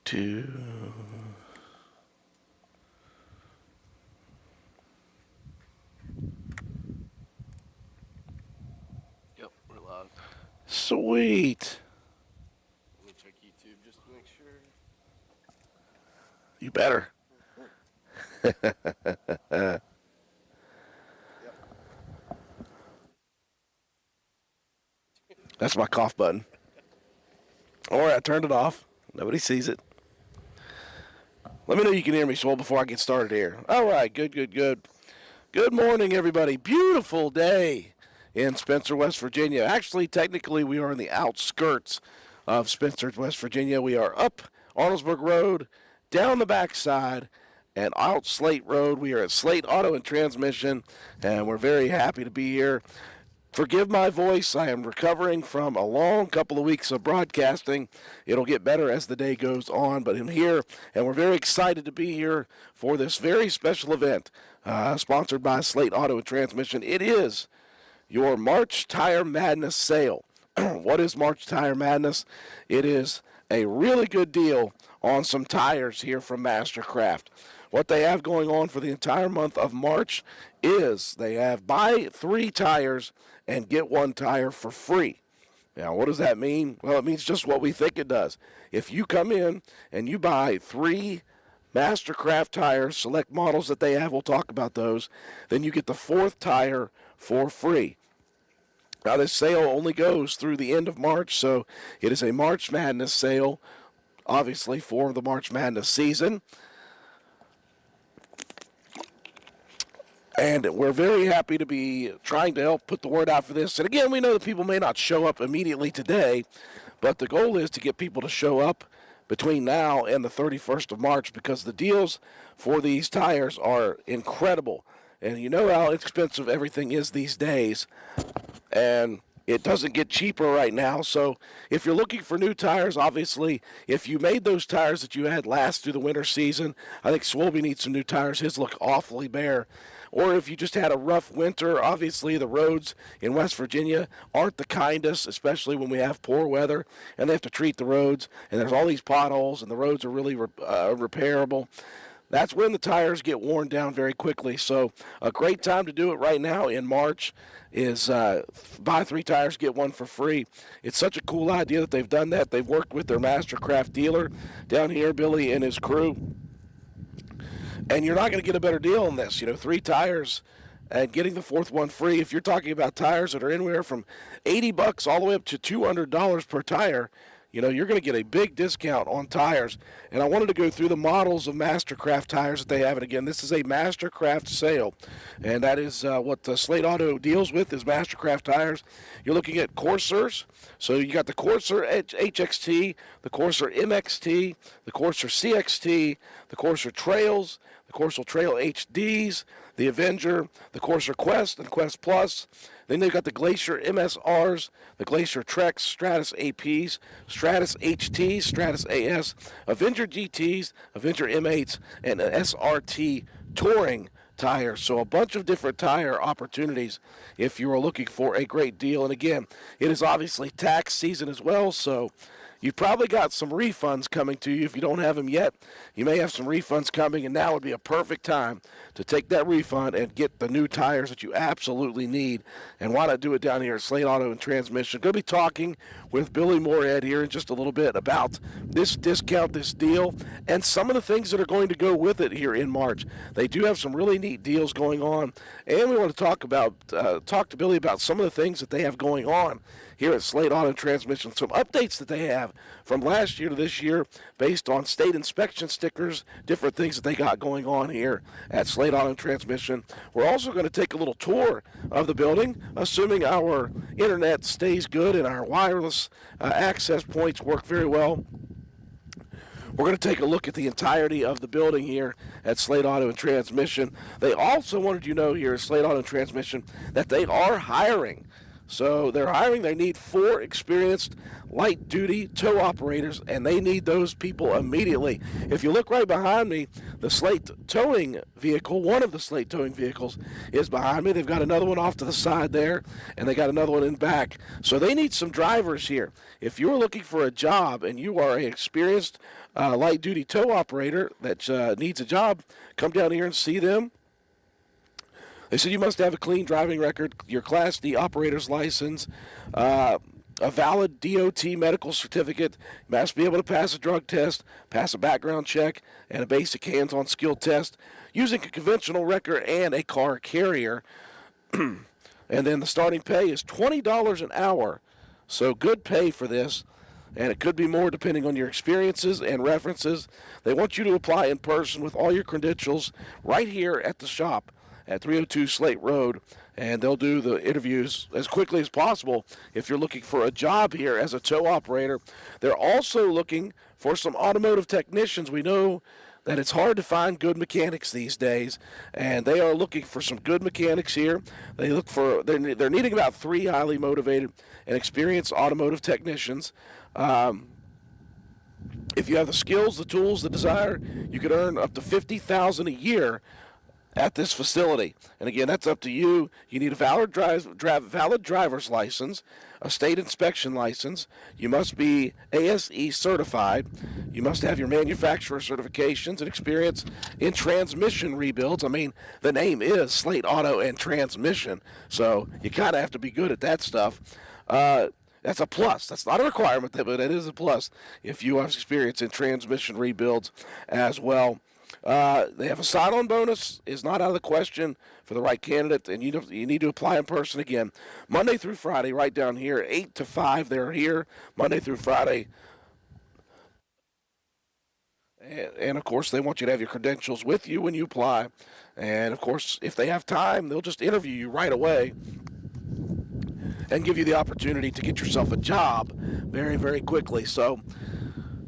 2. Yep, we're live. Sweet. Let me check YouTube just to make sure. You better. Yep. That's my cough button. All right, I turned it off. Nobody sees it. Let me know you can hear me, Swole, before I get started here. All right, good. Good morning, everybody. Beautiful day in Spencer, West Virginia. Actually, technically, we are in the outskirts of Spencer, West Virginia. We are up Arnoldesburg Road, down the backside, and out Slate Road. We are at Slate Auto and Transmission, and we're very happy to be here. Forgive my voice. I am recovering from a long couple of weeks of broadcasting. It'll get better as the day goes on, but I'm here, and we're very excited to be here for this very special event sponsored by Slate Auto and Transmission. It is your March Tire Madness sale. What is March Tire Madness? It is a really good deal on some tires here from Mastercraft. What they have going on for the entire month of March is they have buy 3 tires and get 1 tire for free. Now, what does that mean? Well, it means just what we think it does. If you come in and you buy 3 Mastercraft tires, select models that they have, we'll talk about those, then you get the 4th tire for free. Now, this sale only goes through the end of March, so it is a March Madness sale, obviously, for the March Madness season. And we're very happy to be trying to help put the word out for this. And again, we know that people may not show up immediately today, but the goal is to get people to show up between now and the 31st of March because the deals for these tires are incredible. And you know how expensive everything is these days. And it doesn't get cheaper right now. So if you're looking for new tires, obviously, if you made those tires that you had last through the winter season, I think Swolby needs some new tires. His look awfully bare. Or if you just had a rough winter, obviously the roads in West Virginia aren't the kindest, especially when we have poor weather and they have to treat the roads. And there's all these potholes and the roads are really repairable. That's when the tires get worn down very quickly. So a great time to do it right now in March is buy 3 tires, get 1 for free. It's such a cool idea that they've done that. They've worked with their Mastercraft dealer down here, Billy and his crew. And you're not going to get a better deal on this. 3 tires and getting the 4th one free. If you're talking about tires that are anywhere from $80 all the way up to $200 per tire, you're going to get a big discount on tires. And I wanted to go through the models of Mastercraft tires that they have. And again, this is a Mastercraft sale. And that is what the Slate Auto deals with is Mastercraft tires. You're looking at Corsairs. So you got the Corsair HXT, the Corsair MXT, the Corsair CXT, the Corsair Trails, the Corsair Trail HDs, the Avenger, the Corsair Quest and Quest Plus. Then they've got the Glacier MSRs, the Glacier Treks, Stratus APs, Stratus HTs, Stratus AS, Avenger GTs, Avenger M8s, and an SRT Touring tires. So a bunch of different tire opportunities if you are looking for a great deal. And again, it is obviously tax season as well, so you've probably got some refunds coming to you. If you don't have them yet, you may have some refunds coming, and now would be a perfect time to take that refund and get the new tires that you absolutely need. And why not do it down here at Slate Auto and Transmission? Going to be talking with Billy Moorhead here in just a little bit about this discount, this deal, and some of the things that are going to go with it here in March. They do have some really neat deals going on, and we want to talk to Billy about some of the things that they have going on here at Slate Auto and Transmission, some updates that they have from last year to this year based on state inspection stickers, different things that they got going on here at Slate Auto and Transmission. We're also going to take a little tour of the building, assuming our internet stays good and our wireless access points work very well. We're going to take a look at the entirety of the building here at Slate Auto and Transmission. They also wanted you to know here at Slate Auto and Transmission that they are hiring. So they're hiring. They need 4 experienced light duty tow operators, and they need those people immediately. If you look right behind me, the Slate towing vehicle, one of the Slate towing vehicles, is behind me. They've got another one off to the side there, and they got another one in back. So they need some drivers here. If you're looking for a job and you are an experienced light duty tow operator that needs a job, come down here and see them. They said you must have a clean driving record, your Class D operator's license, a valid DOT medical certificate, you must be able to pass a drug test, pass a background check, and a basic hands-on skill test using a conventional wrecker and a car carrier. And then the starting pay is $20 an hour, so good pay for this. And it could be more depending on your experiences and references. They want you to apply in person with all your credentials right here at the shop at 302 Slate Road, and they'll do the interviews as quickly as possible if you're looking for a job here as a tow operator. They're also looking for some automotive technicians. We know that it's hard to find good mechanics these days, and they are looking for some good mechanics here. They're needing about 3 highly motivated and experienced automotive technicians. If you have the skills, the tools, the desire, you could earn up to $50,000 a year at this facility. And again, that's up to you. You need a valid driver's license, a state inspection license. You must be ASE certified. You must have your manufacturer certifications and experience in transmission rebuilds. I mean, the name is Slate Auto and Transmission, so you kind of have to be good at that stuff. That's a plus. That's not a requirement, but it is a plus if you have experience in transmission rebuilds as well. They have a sign-on bonus is not out of the question for the right candidate, and you need to apply in person again. Monday through Friday, right down here, 8 to 5, they're here, Monday through Friday. And, of course, they want you to have your credentials with you when you apply. And, of course, if they have time, they'll just interview you right away and give you the opportunity to get yourself a job very, very quickly. So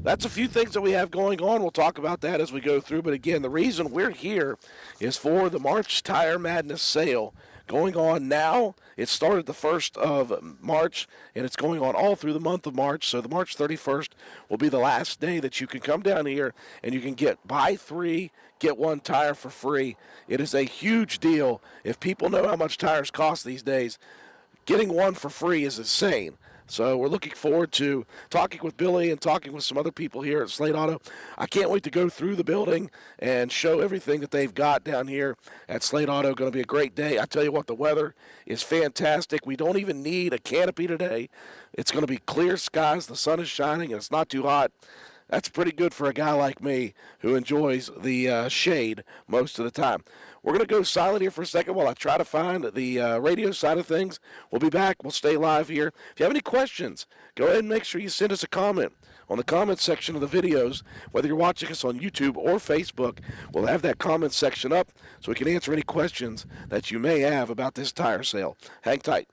that's a few things that we have going on. We'll talk about that as we go through. But again, the reason we're here is for the March Tire Madness sale going on now. It started the 1st of March, and it's going on all through the month of March. So the March 31st will be the last day that you can come down here and you can buy 3, get 1 tire for free. It is a huge deal. If people know how much tires cost these days, getting 1 for free is insane. So we're looking forward to talking with Billy and talking with some other people here at Slate Auto. I can't wait to go through the building and show everything that they've got down here at Slate Auto. Going to be a great day. I tell you what, the weather is fantastic. We don't even need a canopy today. It's going to be clear skies. The sun is shining, and it's not too hot. That's pretty good for a guy like me who enjoys the shade most of the time. We're going to go silent here for a second while I try to find the radio side of things. We'll be back. We'll stay live here. If you have any questions, go ahead and make sure you send us a comment on the comment section of the videos. Whether you're watching us on YouTube or Facebook, we'll have that comment section up so we can answer any questions that you may have about this tire sale. Hang tight.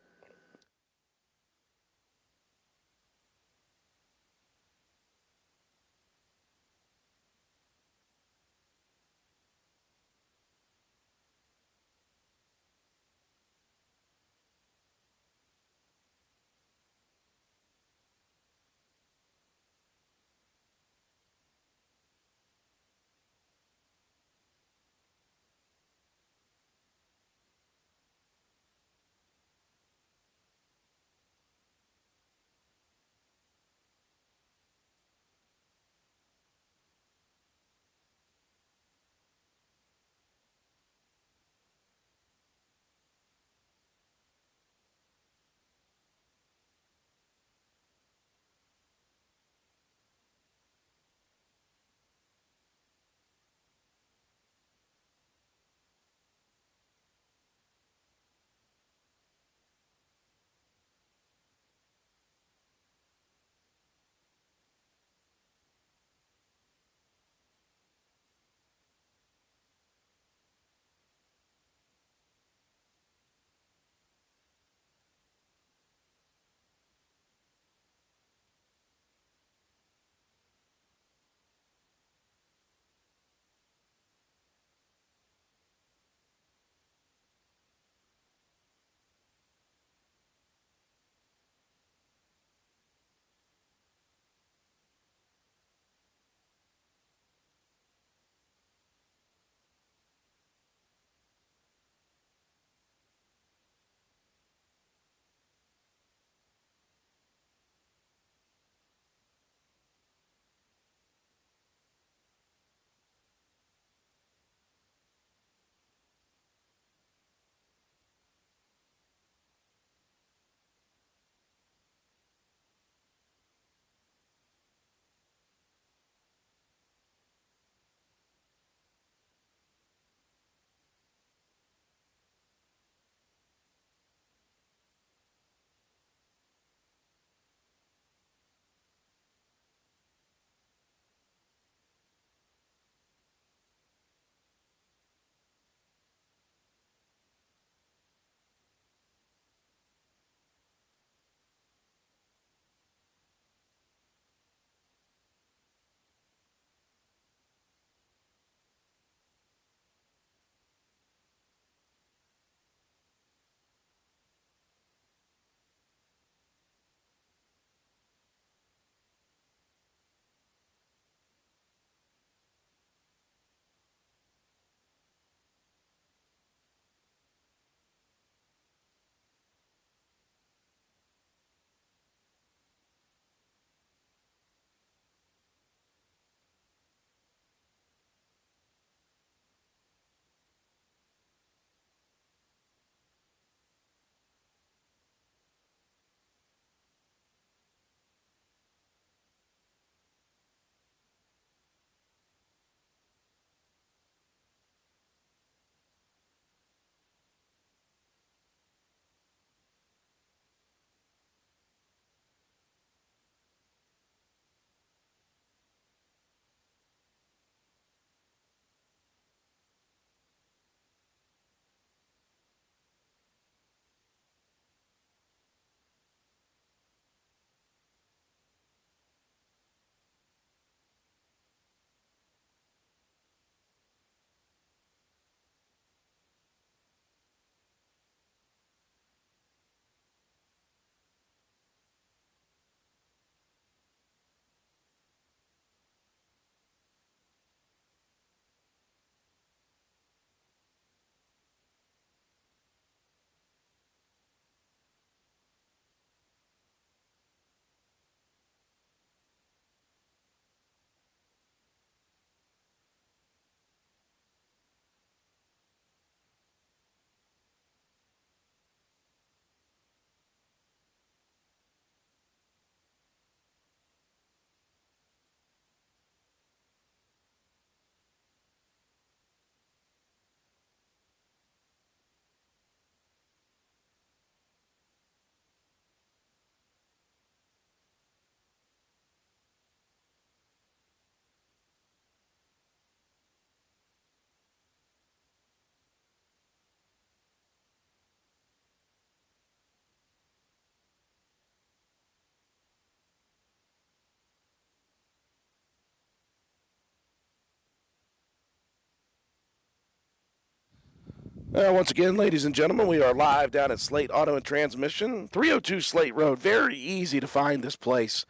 Once again, ladies and gentlemen, we are live down at Slate Auto and Transmission, 302 Slate Road. Very easy to find this place.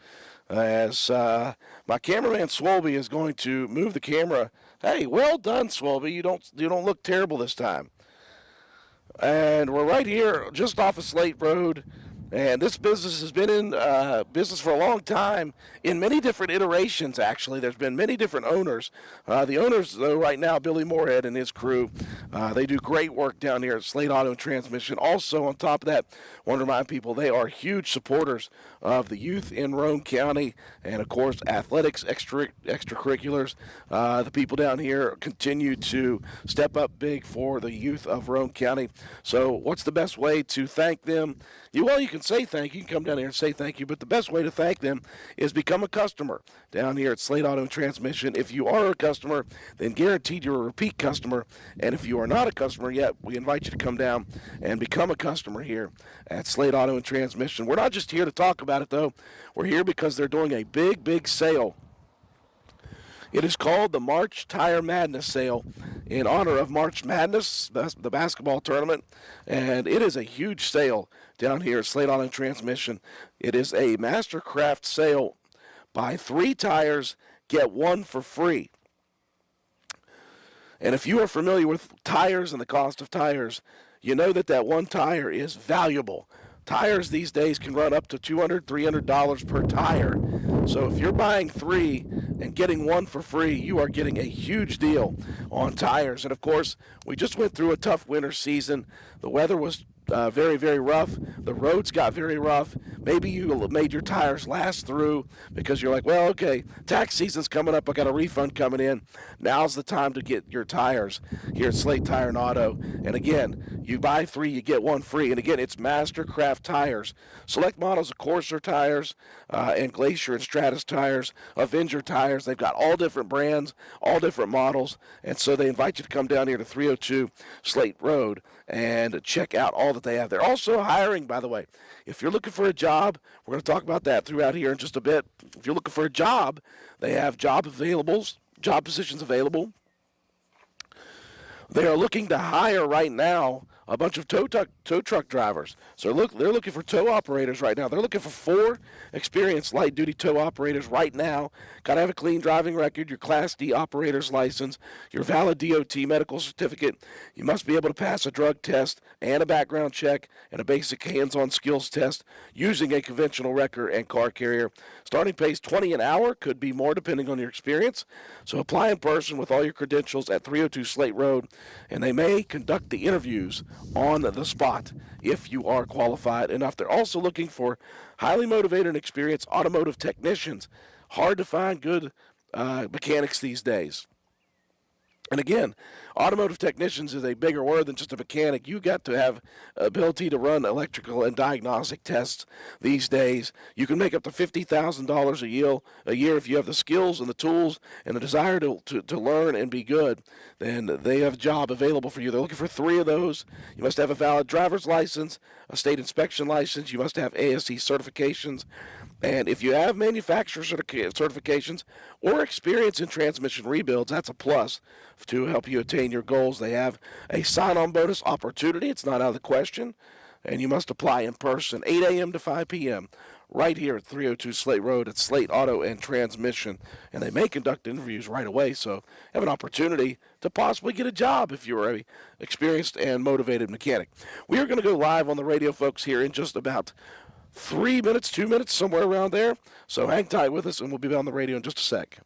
As my cameraman Swolby is going to move the camera. Hey, well done, Swolby. You don't look terrible this time. And we're right here, just off of Slate Road. And this business has been in business for a long time, in many different iterations, actually. There's been many different owners. The owners, though, right now, Billy Moorhead and his crew, they do great work down here at Slate Auto and Transmission. Also, on top of that, I want to remind people they are huge supporters of the youth in Roane County and, of course, athletics, extracurriculars. The people down here continue to step up big for the youth of Roane County. So what's the best way to thank them? Well, you can say thank you. You can come down here and say thank you, but the best way to thank them is become a customer down here at Slate Auto and Transmission. If you are a customer, then guaranteed you're a repeat customer. And if you are not a customer yet, we invite you to come down and become a customer here at Slate Auto and Transmission. We're not just here to talk about it, though. We're here because they're doing a big sale. It is called the March Tire Madness Sale in honor of March Madness, the basketball tournament, and it is a huge sale down here at Slate Auto and Transmission. It is a Mastercraft sale. Buy 3 tires, get 1 for free. And if you are familiar with tires and the cost of tires, you know that one tire is valuable. Tires these days can run up to $200, $300 per tire. So if you're buying 3 and getting 1 for free, you are getting a huge deal on tires. And of course, we just went through a tough winter season. The weather was very rough. The roads got very rough. Maybe you made your tires last through because you're like, well, okay, tax season's coming up. I got a refund coming in. Now's the time to get your tires here at Slate Tire and Auto. And again, you buy 3, you get 1 free. And again, it's Mastercraft tires. Select models of Corsair tires and Glacier and Stratus tires, Avenger tires. They've got all different brands, all different models. And so they invite you to come down here to 302 Slate Road and check out all that they have. They're also hiring, by the way. If you're looking for a job, we're going to talk about that throughout here in just a bit. If you're looking for a job, they have job positions available. They are looking to hire right now a bunch of tow truck drivers. So they're looking for tow operators right now. They're looking for 4 experienced light-duty tow operators right now. Got to have a clean driving record, your Class D operator's license, your valid DOT medical certificate. You must be able to pass a drug test and a background check and a basic hands-on skills test using a conventional wrecker and car carrier. Starting pays $20 an hour, could be more depending on your experience. So apply in person with all your credentials at 302 Slate Road, and they may conduct the interviews on the spot if you are qualified enough. They're also looking for highly motivated and experienced automotive technicians. Hard to find good mechanics these days. And again, automotive technicians is a bigger word than just a mechanic. You got to have ability to run electrical and diagnostic tests these days. You can make up to $50,000 a year if you have the skills and the tools and the desire to learn and be good. Then they have a job available for you. They're looking for 3 of those. You must have a valid driver's license, a state inspection license. You must have ASE certifications. And if you have manufacturer certifications or experience in transmission rebuilds, that's a plus to help you attain your goals. They have a sign-on bonus opportunity. It's not out of the question. And you must apply in person, 8 a.m. to 5 p.m., right here at 302 Slate Road at Slate Auto and Transmission. And they may conduct interviews right away, so have an opportunity to possibly get a job if you're an experienced and motivated mechanic. We are going to go live on the radio, folks, here in just about 3 minutes, 2 minutes, somewhere around there. So hang tight with us, and we'll be on the radio in just a sec.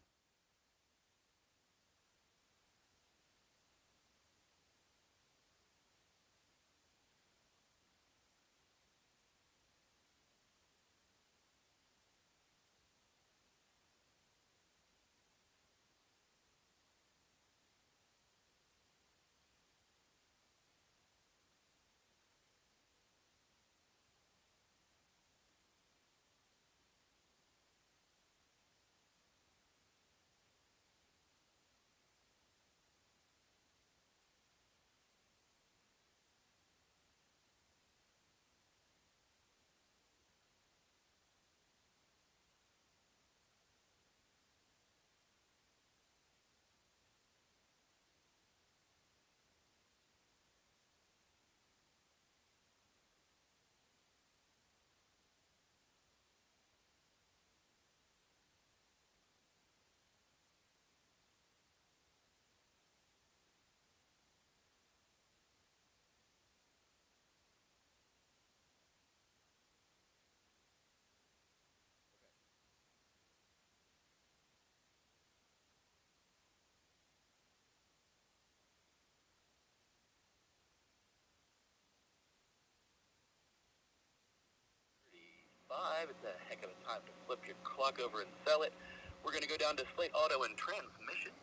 live. It's a heck of a time to flip your clock over and sell it. We're going to go down to Slate Auto and Transmission.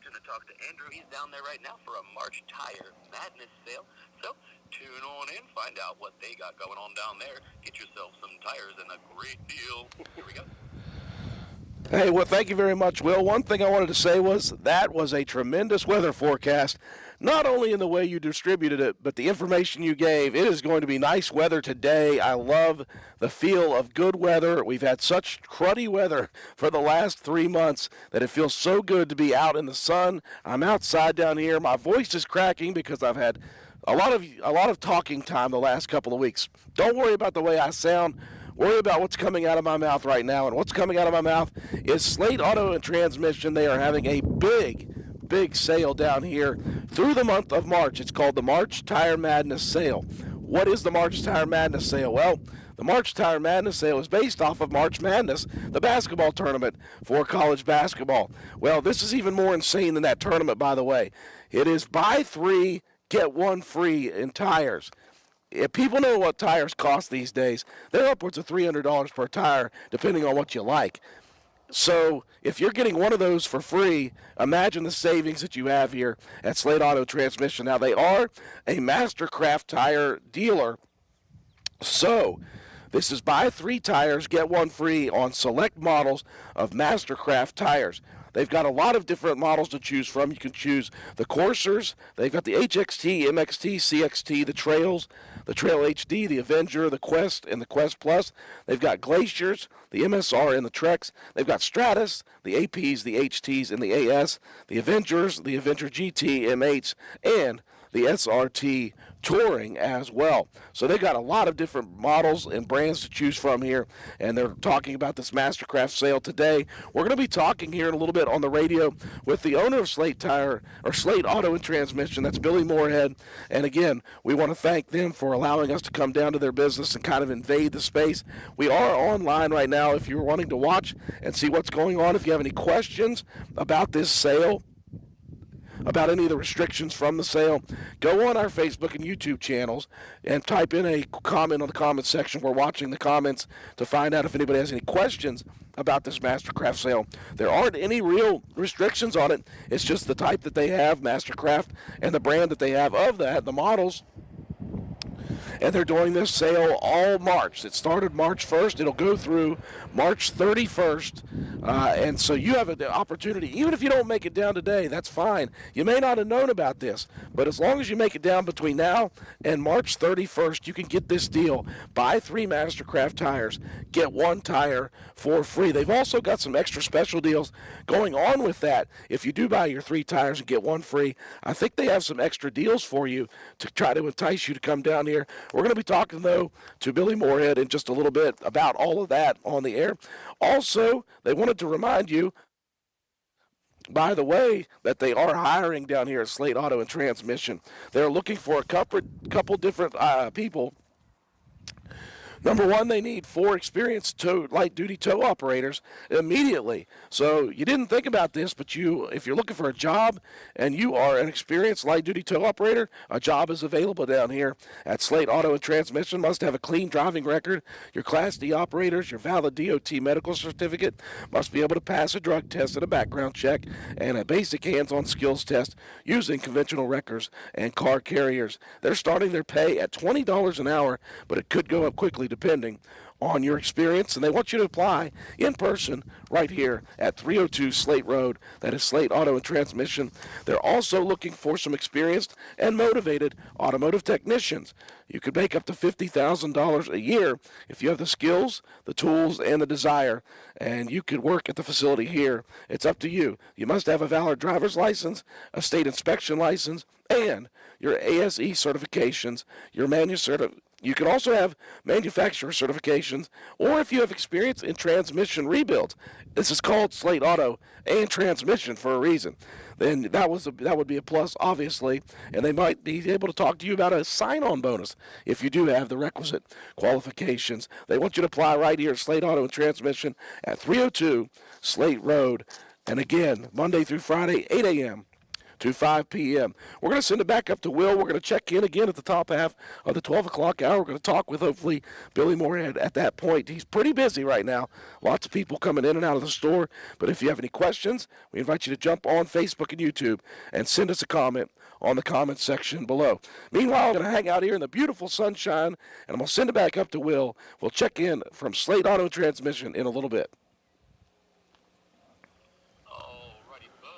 Going to talk to Andrew. He's down there right now for a March Tire Madness sale. So tune on in, find out what they got going on down there. Get yourself some tires and a great deal. Here we go. Hey, well, thank you very much, Will. One thing I wanted to say was that was a tremendous weather forecast, not only in the way you distributed it, but the information you gave. It is going to be nice weather today. I love the feel of good weather. We've had such cruddy weather for the last 3 months that it feels so good to be out in the sun. I'm outside down here. My voice is cracking because I've had a lot of talking time the last couple of weeks. Don't worry about the way I sound. Worry about what's coming out of my mouth right now. And what's coming out of my mouth is Slate Auto and Transmission. They are having a big sale down here through the month of March. It's called the March Tire Madness Sale. What is the March Tire Madness Sale? Well, the March Tire Madness Sale is based off of March Madness, the basketball tournament for college basketball. Well, this is even more insane than that tournament, by the way. It is buy 3, get 1 free in tires. If people know what tires cost these days, they're upwards of $300 per tire, depending on what you like. So if you're getting one of those for free, imagine the savings that you have here at Slate Auto Transmission. Now, they are a Mastercraft tire dealer. So this is buy 3 tires, get 1 free on select models of Mastercraft tires. They've got a lot of different models to choose from. You can choose the Coursers. They've got the HXT, MXT, CXT, the Trails, the Trail HD, the Avenger, the Quest, and the Quest Plus. They've got Glaciers, the MSR, and the Treks. They've got Stratus, the APs, the HTs, and the AS, the Avengers, the Avenger GT, MH, and the SRT Touring as well. So they got a lot of different models and brands to choose from here, and they're talking about this Mastercraft sale today. We're going to be talking here in a little bit on the radio with the owner of Slate Tire, or Slate Auto and Transmission. That's Billy Moorhead. And again, we want to thank them for allowing us to come down to their business and kind of invade the space. We are online right now if you're wanting to watch and see what's going on. If you have any questions about this sale, about any of the restrictions from the sale, go on our Facebook and YouTube channels and type in a comment on the comments section. We're watching the comments to find out if anybody has any questions about this Mastercraft sale. There aren't any real restrictions on it. It's just the type that they have, Mastercraft, and the brand that they have of that, the models. And they're doing this sale all March. It started March 1st. It'll go through March 31st. And so you have the opportunity, even if you don't make it down today, that's fine. You may not have known about this, but as long as you make it down between now and March 31st, you can get this deal. Buy 3 Mastercraft tires, get 1 tire for free. They've also got some extra special deals going on with that. If you do buy your 3 tires and get 1 free, I think they have some extra deals for you to try to entice you to come down here. We're going to be talking, though, to Billy Moorhead in just a little bit about all of that on the air. Also, they wanted to remind you, by the way, that they are hiring down here at Slate Auto and Transmission. They're looking for a couple different people. Number one, they need 4 experienced light-duty tow operators immediately. So you didn't think about this, but if you're looking for a job and you are an experienced light-duty tow operator, a job is available down here at Slate Auto and Transmission. Must have a clean driving record. Your Class D operators, your valid DOT medical certificate, must be able to pass a drug test and a background check and a basic hands-on skills test using conventional wreckers and car carriers. They're starting their pay at $20 an hour, but it could go up quickly depending on your experience, and they want you to apply in person right here at 302 Slate Road. That is Slate Auto and Transmission. They're also looking for some experienced and motivated automotive technicians. You could make up to $50,000 a year if you have the skills, the tools, and the desire, and you could work at the facility here. It's up to you. You must have a valid driver's license, a state inspection license, and your ASE certifications, your You can also have manufacturer certifications, or if you have experience in transmission rebuilds. This is called Slate Auto and Transmission for a reason. Then that would be a plus, obviously, and they might be able to talk to you about a sign-on bonus if you do have the requisite qualifications. They want you to apply right here at Slate Auto and Transmission at 302 Slate Road. And again, Monday through Friday, 8 a.m. to 5 p.m. We're going to send it back up to Will. We're going to check in again at the top half of the 12 o'clock hour. We're going to talk with hopefully Billy Moorhead at that point. He's pretty busy right now. Lots of people coming in and out of the store. But if you have any questions, we invite you to jump on Facebook and YouTube and send us a comment on the comments section below. Meanwhile, I'm going to hang out here in the beautiful sunshine, and I'm going to send it back up to Will. We'll check in from Slate Auto Transmission in a little bit. Alrighty, Bo.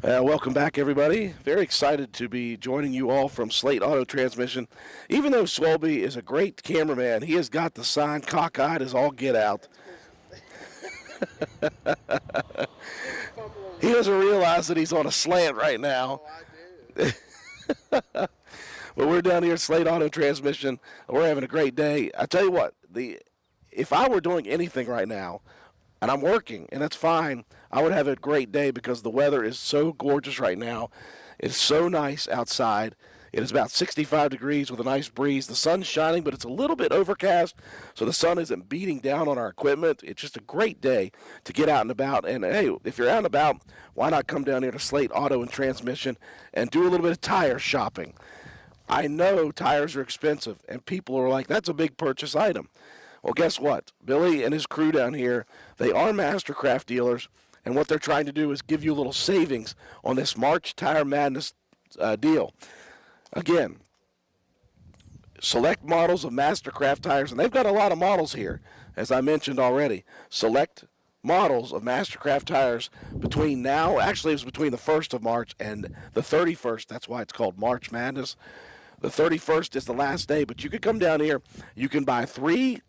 Welcome back, everybody. Very excited to be joining you all from Slate Auto Transmission. Even though Swelby is a great cameraman, he has got the sign cockeyed as all get out. He doesn't realize that he's on a slant right now. But we're down here at Slate Auto Transmission. We're having a great day. I tell you what, if I were doing anything right now, and I'm working, and that's fine, I would have a great day because the weather is so gorgeous right now. It's so nice outside. It is about 65 degrees with a nice breeze. The sun's shining, but it's a little bit overcast, so the sun isn't beating down on our equipment. It's just a great day to get out and about. And, hey, if you're out and about, why not come down here to Slate Auto and Transmission and do a little bit of tire shopping? I know tires are expensive, and people are like, that's a big purchase item. Well, guess what? Billy and his crew down here, they are Mastercraft dealers, and what they're trying to do is give you a little savings on this March Tire Madness deal. Again, select models of Mastercraft tires, and they've got a lot of models here, as I mentioned already. Select models of Mastercraft tires between now, actually it was between the 1st of March and the 31st. That's why it's called March Madness. The 31st is the last day, but you could come down here. You can buy 3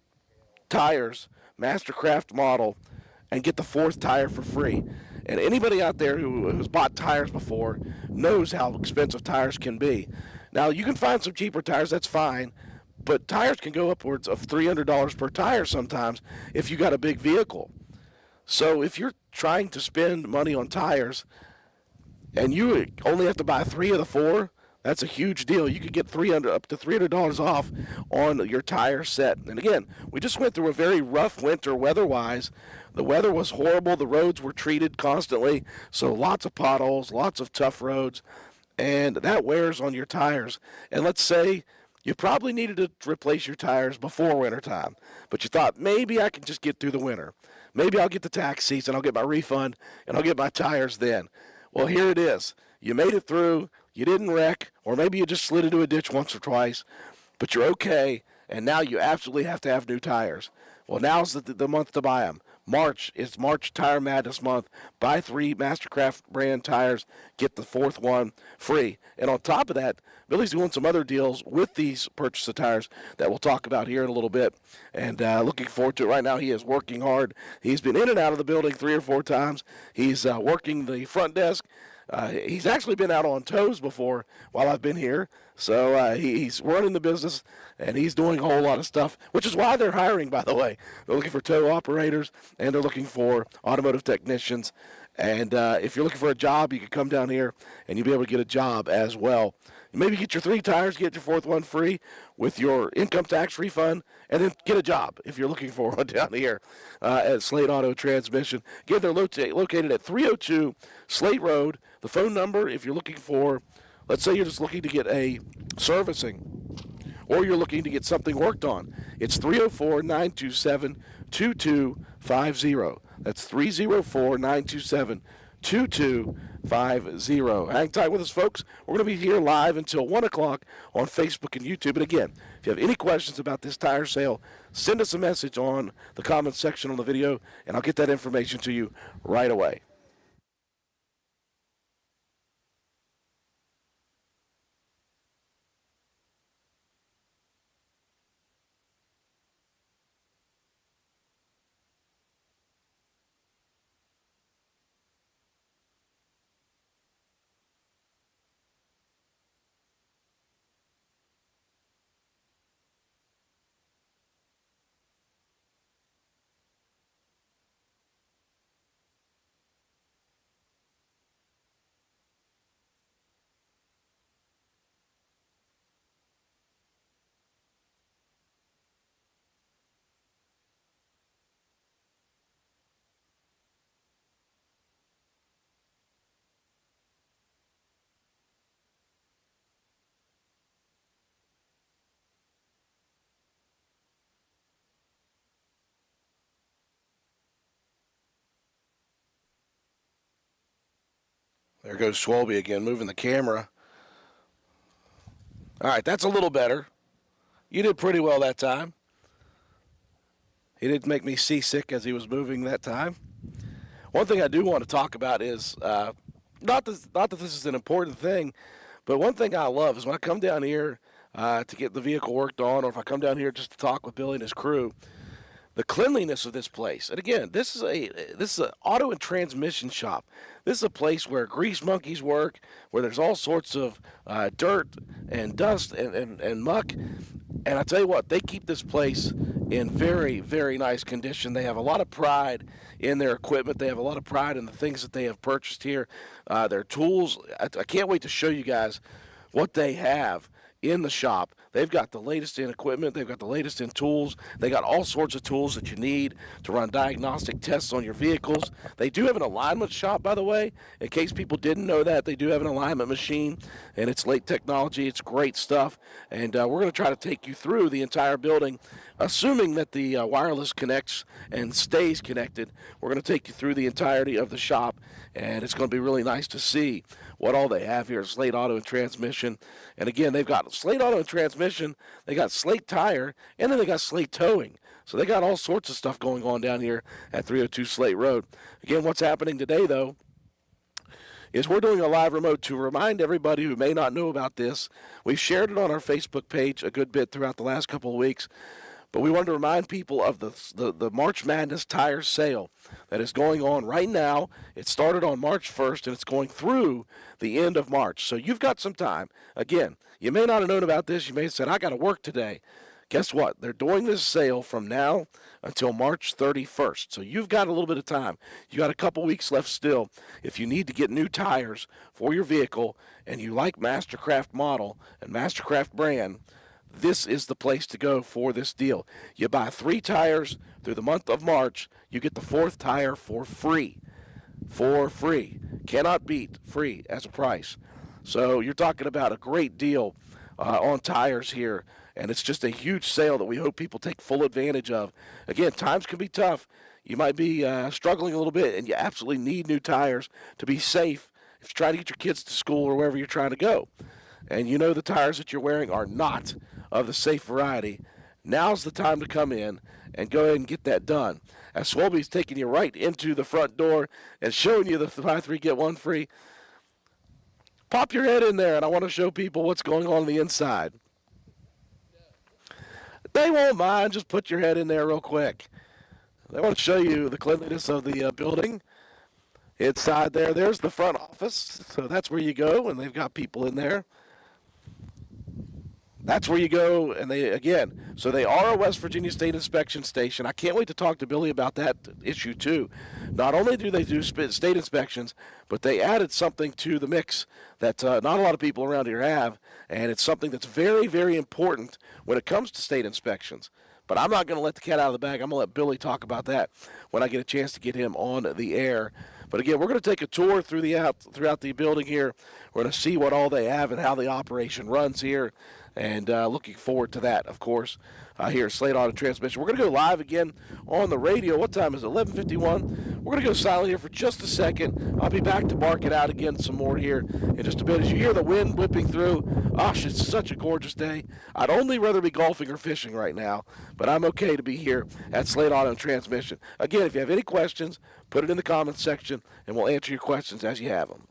tires, Mastercraft model, and get the 4th tire for free. And anybody out there who has bought tires before knows how expensive tires can be. Now, you can find some cheaper tires, that's fine, but tires can go upwards of $300 per tire sometimes if you got a big vehicle. So if you're trying to spend money on tires and you only have to buy 3 of the 4, That's a huge deal. You could get up to $300 off on your tire set. And again, we just went through a very rough winter weather-wise. The weather was horrible. The roads were treated constantly, so lots of potholes, lots of tough roads, and that wears on your tires. And let's say you probably needed to replace your tires before wintertime, but you thought maybe I can just get through the winter. Maybe I'll get the tax season, I'll get my refund, and I'll get my tires then. Well, here it is. You made it through. You didn't wreck, or maybe you just slid into a ditch once or twice, but you're okay, and now you absolutely have to have new tires. Well, now's the month to buy them. March is March Tire Madness month. Buy 3 Mastercraft brand tires, get the 4th one free. And on top of that, Billy's doing some other deals with these purchase of tires that we'll talk about here in a little bit. And looking forward to it. Right now, he is working hard. He's been in and out of the building 3 or 4 times. He's working the front desk. He's actually been out on tows before while I've been here. So he's running the business, and he's doing a whole lot of stuff, which is why they're hiring, by the way. They're looking for tow operators, and they're looking for automotive technicians. And if you're looking for a job, you can come down here, and you'll be able to get a job as well. Maybe get your 3 tires, get your 4th one free with your income tax refund, and then get a job if you're looking for one down here at Slate Auto Transmission. Again, they're located at 302 Slate Road. The phone number, if you're looking for, let's say you're just looking to get a servicing or you're looking to get something worked on, it's 304-927-2250. That's 304-927-2250. Hang tight with us, folks. We're going to be here live until 1 o'clock on Facebook and YouTube. And again, if you have any questions about this tire sale, send us a message on the comments section on the video, and I'll get that information to you right away. There goes Swolby again, moving the camera. All right, that's a little better. You did pretty well that time. He didn't make me seasick as he was moving that time. One thing I do want to talk about is, not that this is an important thing, but one thing I love is when I come down here to get the vehicle worked on, or if I come down here just to talk with Billy and his crew, the cleanliness of this place. And again, this is an auto and transmission shop. This is a place where grease monkeys work, where there's all sorts of dirt and dust and muck. And I tell you what, they keep this place in very, very nice condition. They have a lot of pride in their equipment. They have a lot of pride in the things that they have purchased here. Their tools. I can't wait to show you guys what they have in the shop. They've got the latest in equipment. They've got the latest in tools. They got all sorts of tools that you need to run diagnostic tests on your vehicles. They do have an alignment shop, by the way. In case people didn't know that, they do have an alignment machine, and it's Slate technology. It's great stuff, and we're going to try to take you through the entire building, assuming that the wireless connects and stays connected. We're going to take you through the entirety of the shop, and it's going to be really nice to see what all they have here at Slate Auto and Transmission. And again, they've got Slate Auto and Transmission, they got Slate Tire, and then they got Slate Towing. So they got all sorts of stuff going on down here at 302 Slate Road. Again, what's happening today, though, is we're doing a live remote to remind everybody who may not know about this. We've shared it on our Facebook page a good bit throughout the last couple of weeks. But we wanted to remind people of the March Madness tire sale that is going on right now. It started on March 1st, and it's going through the end of March. So you've got some time. Again, you may not have known about this. You may have said, I got to work today. Guess what? They're doing this sale from now until March 31st. So you've got a little bit of time. You got a couple weeks left still. If you need to get new tires for your vehicle and you like Mastercraft model and Mastercraft brand, this is the place to go for this deal. You buy 3 tires through the month of March, you get the 4th tire for free. For free. Cannot beat free as a price. So you're talking about a great deal on tires here, and it's just a huge sale that we hope people take full advantage of. Again, times can be tough. You might be struggling a little bit, and you absolutely need new tires to be safe if you're trying to get your kids to school or wherever you're trying to go. And you know the tires that you're wearing are not of the safe variety. Now's the time to come in and go ahead and get that done. As Swelby's taking you right into the front door and showing you the buy 3, get 1 free, pop your head in there, and I want to show people what's going on the inside. They won't mind. Just put your head in there real quick. They want to show you the cleanliness of the building. Inside there's the front office. So that's where you go, and they've got people in there. That's where you go, and they are a West Virginia State inspection station. I can't wait to talk to Billy about that issue, too. Not only do they do state inspections, but they added something to the mix that not a lot of people around here have, and it's something that's very, very important when it comes to state inspections. But I'm not going to let the cat out of the bag. I'm going to let Billy talk about that when I get a chance to get him on the air. But again, we're going to take a tour throughout the building here. We're going to see what all they have and how the operation runs here. And looking forward to that, of course, here at Slate Auto Transmission. We're going to go live again on the radio. What time is it? 11:51. We're going to go silent here for just a second. I'll be back to bark it out again some more here in just a bit. As you hear the wind whipping through, gosh, it's such a gorgeous day. I'd only rather be golfing or fishing right now, but I'm okay to be here at Slate Auto Transmission. Again, if you have any questions, put it in the comments section, and we'll answer your questions as you have them.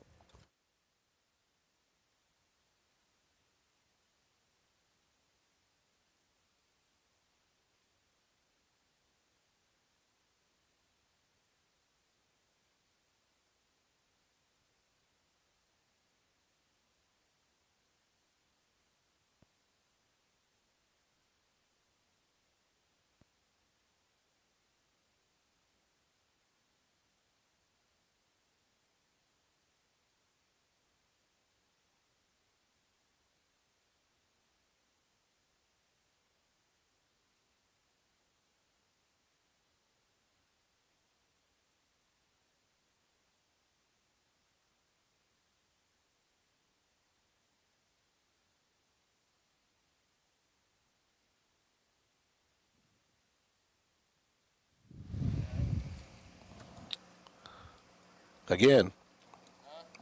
Again,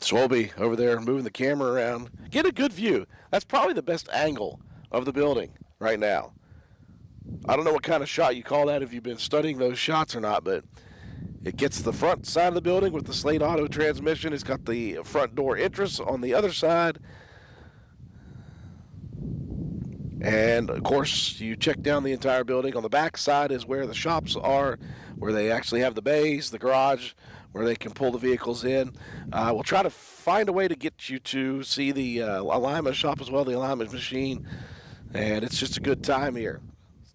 Swolby over there moving the camera around. Get a good view. That's probably the best angle of the building right now. I don't know what kind of shot you call that if you've been studying those shots or not, but it gets the front side of the building with the Slate Auto Transmission. It's got the front door entrance on the other side. And, of course, you check down the entire building. On the back side is where the shops are, where they actually have the bays, the garage, where they can pull the vehicles in. We'll try to find a way to get you to see the alignment shop as well, the alignment machine. And it's just a good time here.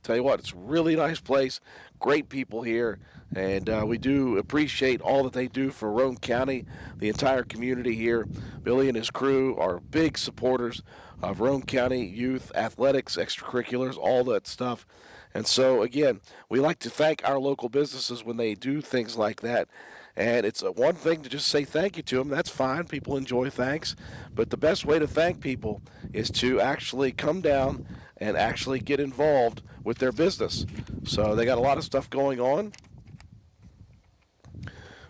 Tell you what, it's a really nice place, great people here, and we do appreciate all that they do for Roane County, the entire community here. Billy and his crew are big supporters of Roane County youth athletics, extracurriculars, all that stuff. And so, again, we like to thank our local businesses when they do things like that. And it's one thing to just say thank you to them. That's fine. People enjoy thanks. But the best way to thank people is to actually come down and actually get involved with their business. So they got a lot of stuff going on.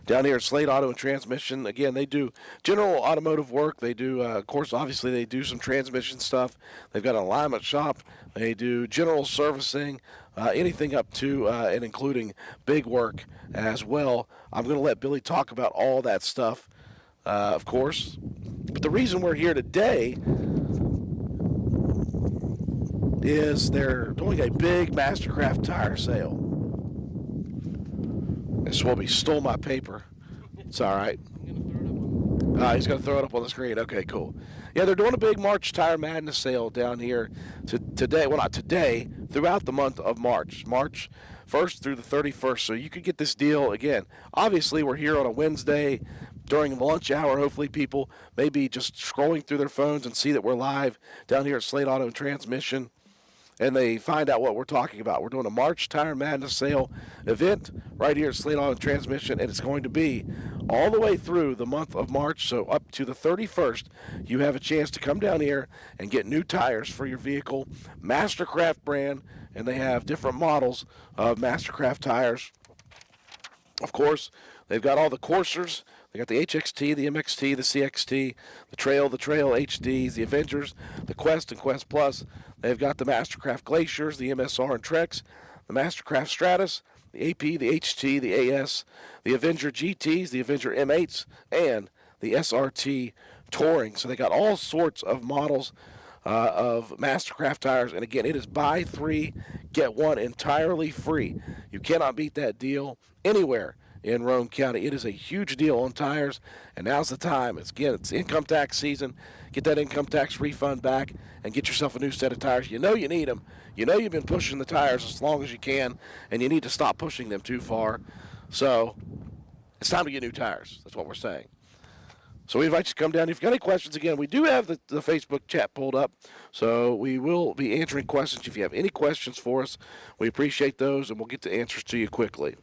Down here at Slate Auto and Transmission, again, they do general automotive work. They do, of course, obviously they do some transmission stuff. They've got an alignment shop. They do general servicing, anything up to and including big work as well. I'm going to let Billy talk about all that stuff, of course. But the reason we're here today is they're doing a big Mastercraft tire sale. And Swobie stole my paper. It's all right. He's going to throw it up on the screen. Okay, cool. Yeah, they're doing a big March Tire Madness sale down here today. Well, not today, throughout the month of March. March 1st through the 31st. So you could get this deal again. Obviously, we're here on a Wednesday during the lunch hour. Hopefully, people may be just scrolling through their phones and see that we're live down here at Slate Auto and Transmission, and they find out what we're talking about. We're doing a March Tire Madness sale event right here at Slate Auto and Transmission, and it's going to be all the way through the month of March, so up to the 31st. You have a chance to come down here and get new tires for your vehicle, Mastercraft brand, and they have different models of Mastercraft tires. Of course, they've got all the coursers. They got the HXT, the MXT, the CXT, the Trail HDs, the Avengers, the Quest and Quest Plus. They've got the Mastercraft Glaciers, the MSR and Treks, the Mastercraft Stratus, the AP, the HT, the AS, the Avenger GTs, the Avenger M8s, and the SRT Touring. So they got all sorts of models of Mastercraft tires. And again, it is buy three, get one entirely free. You cannot beat that deal anywhere in Roane County. It is a huge deal on tires, and now's the time. It's income tax season. Get that income tax refund back and get yourself a new set of tires. You know you need them. You know you've been pushing the tires as long as you can, and you need to stop pushing them too far. So it's time to get new tires. That's what we're saying. So we invite you to come down. If you've got any questions, again, we do have the Facebook chat pulled up, so we will be answering questions. If you have any questions for us, we appreciate those, and we'll get the answers to you quickly.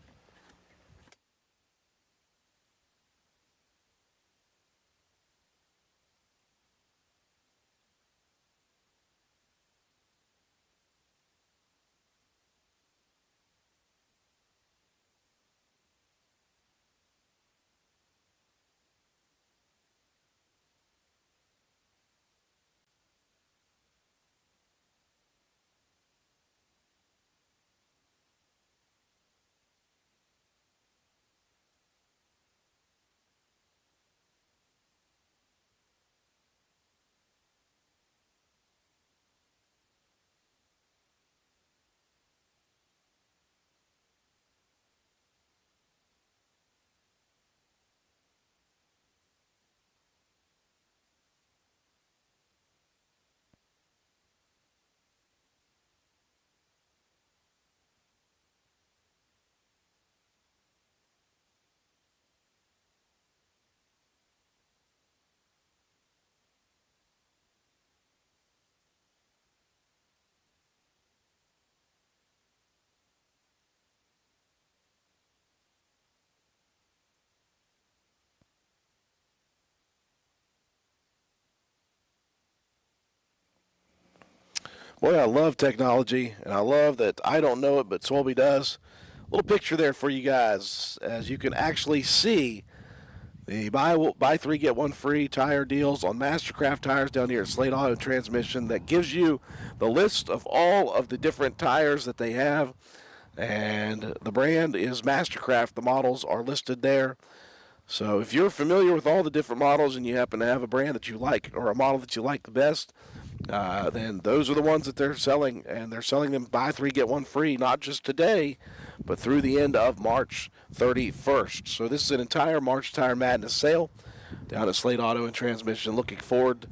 Boy, I love technology, and I love that I don't know it, but Swolby does. A little picture there for you guys, as you can actually see the buy three, get one free tire deals on Mastercraft tires down here at Slate Auto Transmission. That gives you the list of all of the different tires that they have, and the brand is Mastercraft. The models are listed there. So if you're familiar with all the different models and you happen to have a brand that you like or a model that you like the best, then those are the ones that they're selling, and they're selling them buy three, get one free, not just today, but through the end of March 31st. So this is an entire March Tire Madness sale down at Slate Auto and Transmission. Looking forward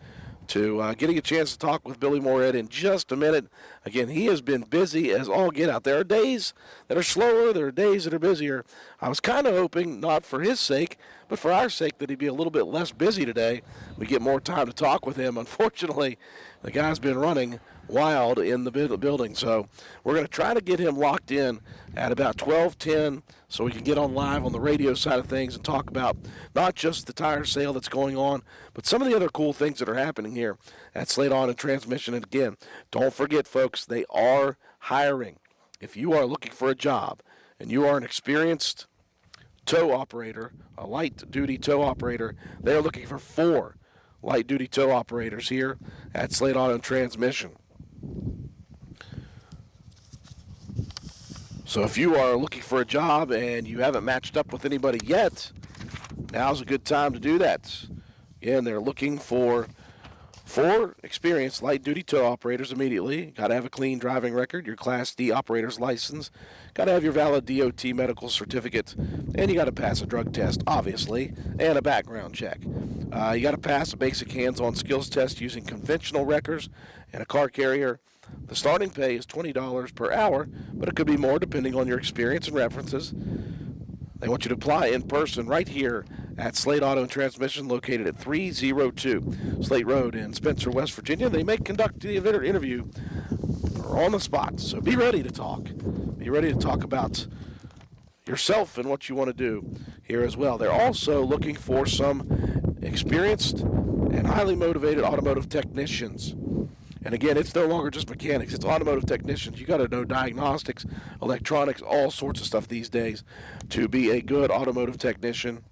to getting a chance to talk with Billy Moorhead in just a minute. Again, he has been busy as all get out. There are days that are slower. There are days that are busier. I was kind of hoping, not for his sake, but for our sake, that he'd be a little bit less busy today. We get more time to talk with him. Unfortunately, the guy's been running wild in the building. So we're going to try to get him locked in at about 12:10 so we can get on live on the radio side of things and talk about not just the tire sale that's going on, but some of the other cool things that are happening here at Slate Auto and Transmission. And again, don't forget, folks, they are hiring. If you are looking for a job and you are an experienced tow operator, a light-duty tow operator, they're looking for 4 light-duty tow operators here at Slate Auto and Transmission. So if you are looking for a job and you haven't matched up with anybody yet, now's a good time to do that. Again, they're looking for For experienced light-duty tow operators immediately, got to have a clean driving record, your Class D operator's license, got to have your valid DOT medical certificate, and you got to pass a drug test, obviously, and a background check. You got to pass a basic hands-on skills test using conventional wreckers and a car carrier. The starting pay is $20 per hour, but it could be more depending on your experience and references. They want you to apply in person right here at Slate Auto and Transmission, located at 302 Slate Road in Spencer, West Virginia. They may conduct the interview on the spot, so be ready to talk. Be ready to talk about yourself and what you want to do here as well. They're also looking for some experienced and highly motivated automotive technicians. And again, it's no longer just mechanics, it's automotive technicians. You got to know diagnostics, electronics, all sorts of stuff these days to be a good automotive technician.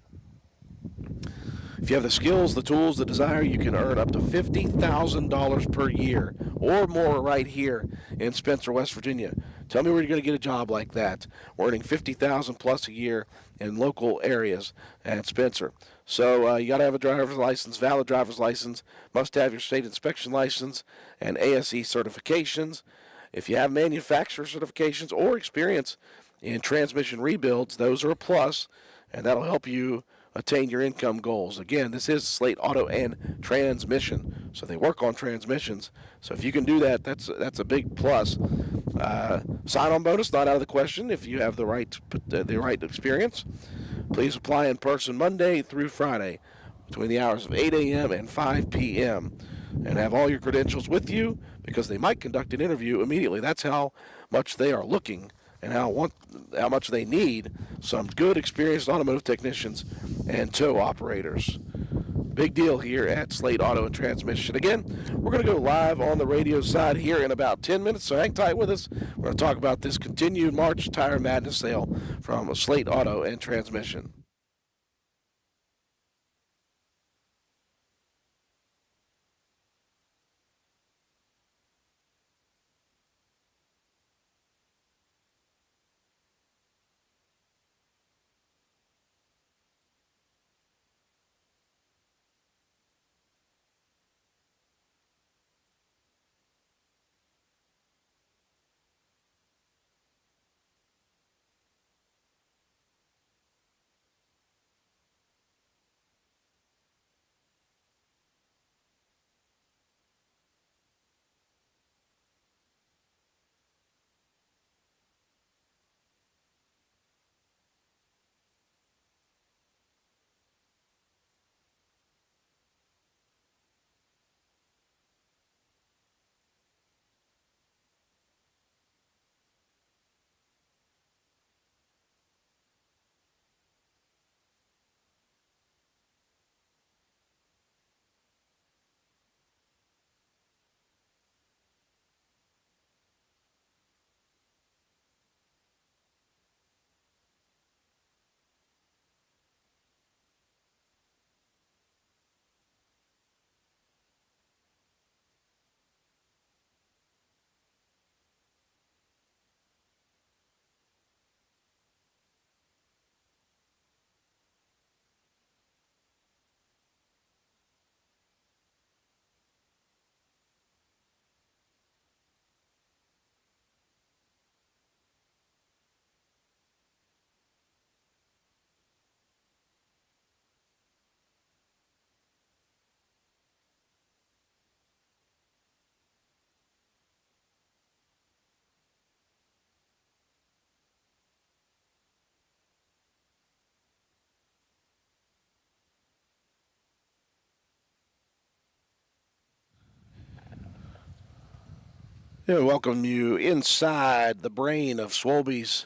If you have the skills, the tools, the desire, you can earn up to $50,000 per year or more right here in Spencer, West Virginia. Tell me where you're going to get a job like that. We're earning $50,000 plus a year in local areas at Spencer. So you got to have a driver's license, valid driver's license, must have your state inspection license and ASE certifications. If you have manufacturer certifications or experience in transmission rebuilds, those are a plus, and that'll help you attain your income goals. Again, this is Slate Auto and Transmission, so they work on transmissions. So if you can do that, that's a big plus. Sign-on bonus not out of the question if you have the right experience. Please apply in person Monday through Friday between the hours of 8 a.m. and 5 p.m. and have all your credentials with you, because they might conduct an interview immediately. That's how much they are looking and how much they need some good, experienced automotive technicians and tow operators. Big deal here at Slate Auto and Transmission. Again, we're going to go live on the radio side here in about 10 minutes, so hang tight with us. We're going to talk about this continued March Tire Madness sale from Slate Auto and Transmission. Yeah, welcome you inside the brain of Swolby's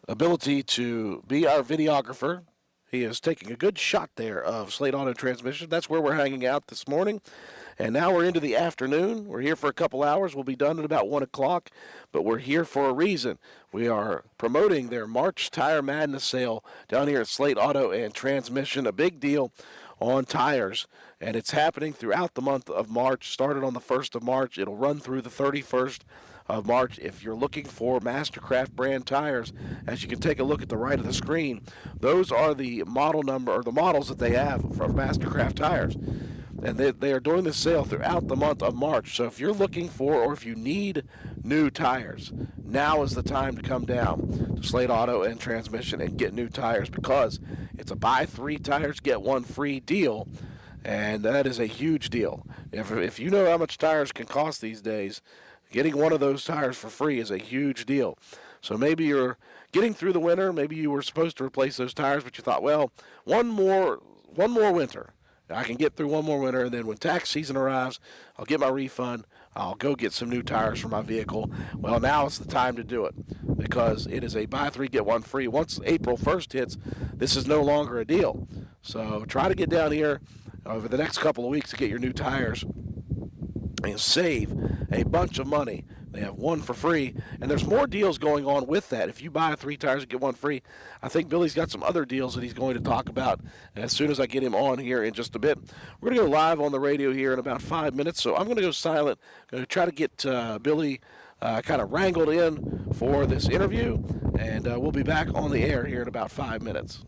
ability to be our videographer. He is taking a good shot there of Slate Auto Transmission. That's where we're hanging out this morning. And now we're into the afternoon. We're here for a couple hours. We'll be done at about 1 o'clock, but we're here for a reason. We are promoting their March Tire Madness sale down here at Slate Auto and Transmission, a big deal on tires. And it's happening throughout the month of March. Started on the 1st of March. It'll run through the 31st of March. If you're looking for Mastercraft brand tires, as you can take a look at the right of the screen, those are the model number or the models that they have from Mastercraft tires. and they are doing this sale throughout the month of March. So if you're looking for or if you need new tires, now is the time to come down to Slate Auto and Transmission and get new tires, because it's a buy 3 tires, get 1 free deal. And that is a huge deal. If you know how much tires can cost these days, getting one of those tires for free is a huge deal. So maybe you're getting through the winter. Maybe you were supposed to replace those tires, but you thought, well, one more winter. I can get through one more winter, and then when tax season arrives, I'll get my refund. I'll go get some new tires for my vehicle. Well, now it's the time to do it, because it is a buy 3, get 1 free. Once April 1st hits, this is no longer a deal. So try to get down here over the next couple of weeks to get your new tires and save a bunch of money. They have 1 for free, and there's more deals going on with that. If you buy 3 tires and get 1 free, I think Billy's got some other deals that he's going to talk about as soon as I get him on here in just a bit. We're going to go live on the radio here in about 5 minutes, so I'm going to go silent. I'm going to try to get Billy kind of wrangled in for this interview, and we'll be back on the air here in about 5 minutes.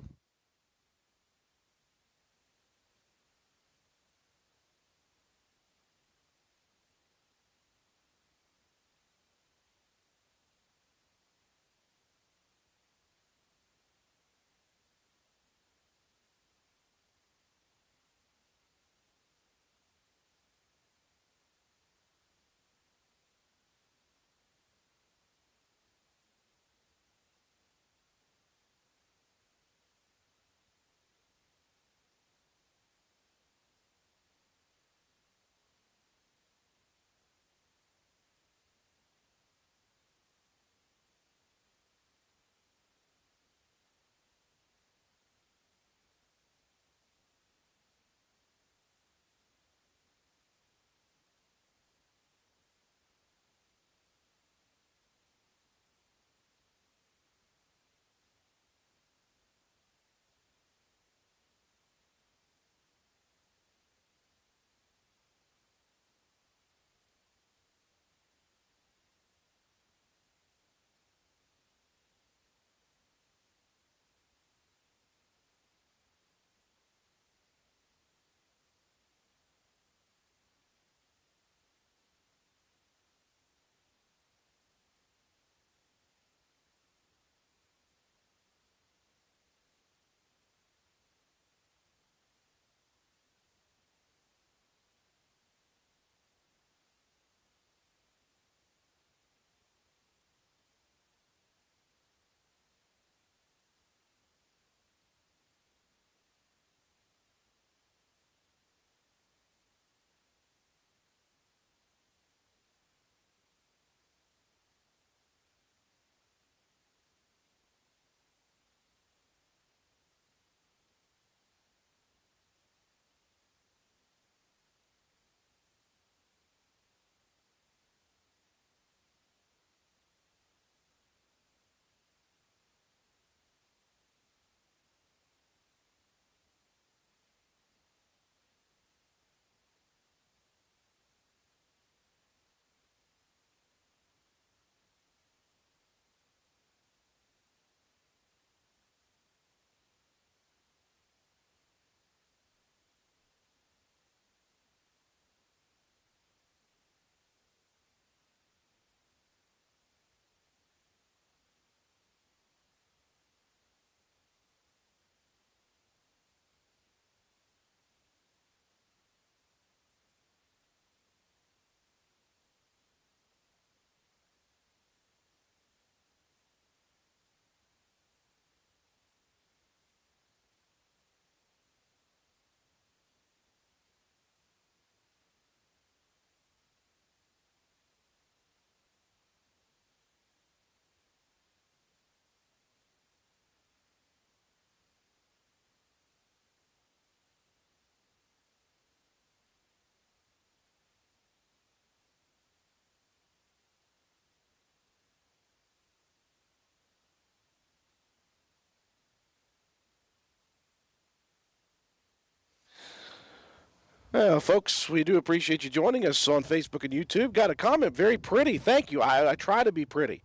Well, folks, we do appreciate you joining us on Facebook and YouTube. Got a comment, very pretty. Thank you. I try to be pretty.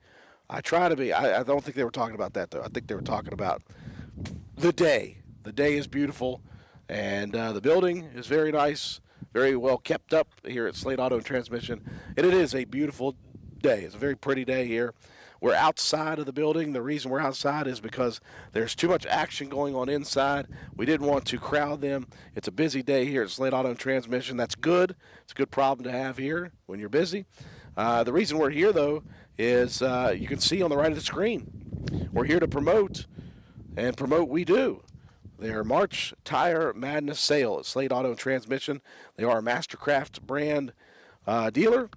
I try to be. I don't think they were talking about that, though. I think they were talking about the day. The day is beautiful, and the building is very nice. very well kept up here at Slate Auto and Transmission. And it is a beautiful day. It's a very pretty day here. We're outside of the building. The reason we're outside is because there's too much action going on inside. We didn't want to crowd them. It's a busy day here at Slate Auto and Transmission. That's good. It's a good problem to have here when you're busy. The reason we're here, though, is you can see on the right of the screen. We're here to promote, and promote we do. Their March Tire Madness sale at Slate Auto and Transmission. They are a Mastercraft brand dealer.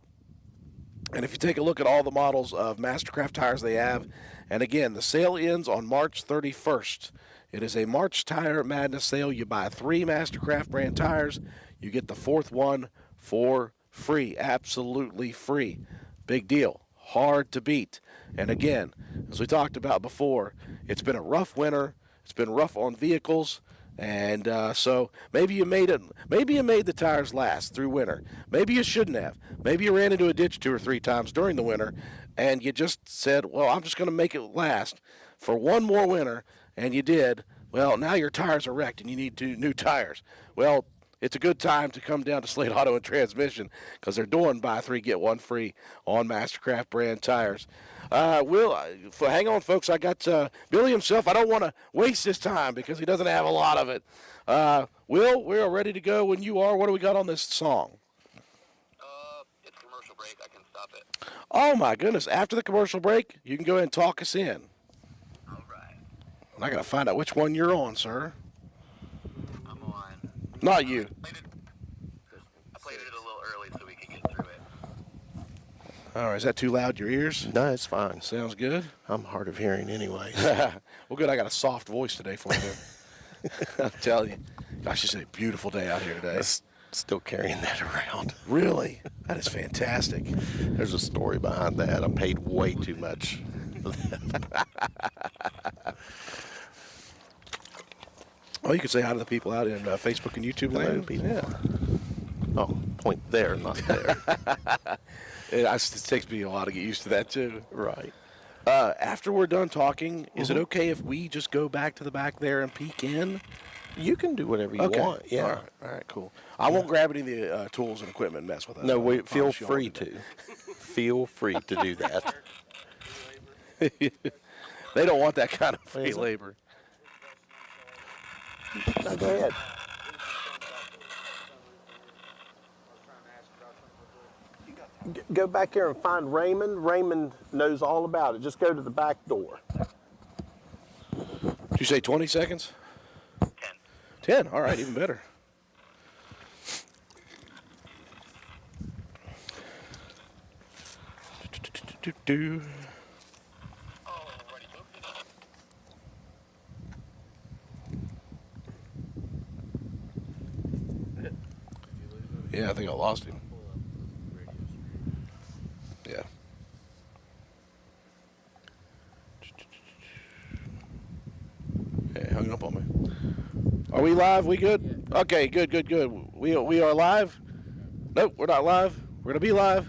And if you take a look at all the models of Mastercraft tires they have, and again, the sale ends on March 31st. It is a March Tire Madness sale. You buy 3 Mastercraft brand tires, you get the 4th one for free, absolutely free. Big deal, hard to beat. And again, as we talked about before, it's been a rough winter. It's been rough on vehicles. And so maybe you made the tires last through winter. Maybe you shouldn't have. Maybe you ran into a ditch 2 or 3 times during the winter, and you just said, well, I'm just going to make it last for one more winter, and you did. Well, now your tires are wrecked, and you need new tires. Well, it's a good time to come down to Slate Auto and Transmission because they're doing buy 3, get 1 free on Mastercraft brand tires. Hang on, folks. I got Billy himself. I don't want to waste his time because he doesn't have a lot of it. Will, we are ready to go when you are. What do we got on this song? It's commercial break. I can stop it. Oh, my goodness. After the commercial break, you can go ahead and talk us in. All right. I got to find out which one you're on, sir. I'm on. Not you. I played it a little early so we could get through it. All right. Is that too loud in your ears? No, it's fine. Sounds good. I'm hard of hearing anyway. Well, good. I got a soft voice today for you. I'll tell you. Gosh, it's a beautiful day out here today. Still carrying that around. Really? That is fantastic. There's a story behind that. I paid way too much for that. Oh, you could say hi to the people out in Facebook and YouTube Hello, land. people. Yeah. Oh, point there, not there. It takes me a while to get used to that, too. Right. After we're done talking, is it okay if we just go back to the back there and peek in? You can do whatever you want. Yeah. All right, cool. I won't grab any of the tools and equipment and mess with that. No, I feel promise you I free won't do to. Feel free to do that. that. They don't want that kind of free Is it? labor. No, go ahead. Go back here and find Raymond. Raymond knows all about it. Just go to the back door. Did you say 20 seconds? 10. 10. All right, even better. Do. Alrighty, folks. Yeah, I think I lost him. Yeah. Yeah, hung up on me. Are we live? We good? Okay, good. We are live? Nope, we're not live. We're going to be live.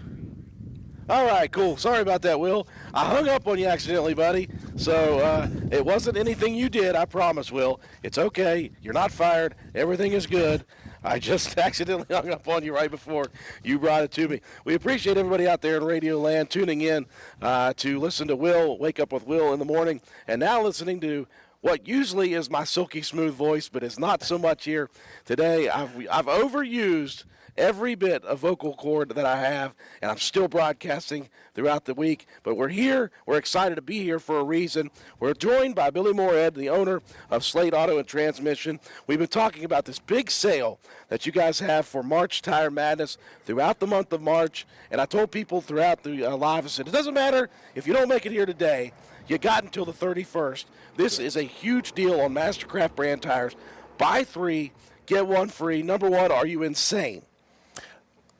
All right, cool. Sorry about that, Will. I hung up on you accidentally, buddy. So it wasn't anything you did, I promise, Will. It's okay. You're not fired. Everything is good. I just accidentally hung up on you right before you brought it to me. We appreciate everybody out there in Radio Land tuning in to listen to Will, Wake Up with Will in the morning, and now listening to what usually is my silky smooth voice, but it's not so much here today. I've overused every bit of vocal cord that I have, and I'm still broadcasting throughout the week. But we're here. We're excited to be here for a reason. We're joined by Billy Moorhead, the owner of Slate Auto and Transmission. We've been talking about this big sale that you guys have for March Tire Madness throughout the month of March. And I told people throughout the live, I said, it doesn't matter if you don't make it here today. You got until the 31st. This is a huge deal on Mastercraft brand tires. Buy 3, get 1 free. Number one, are you insane?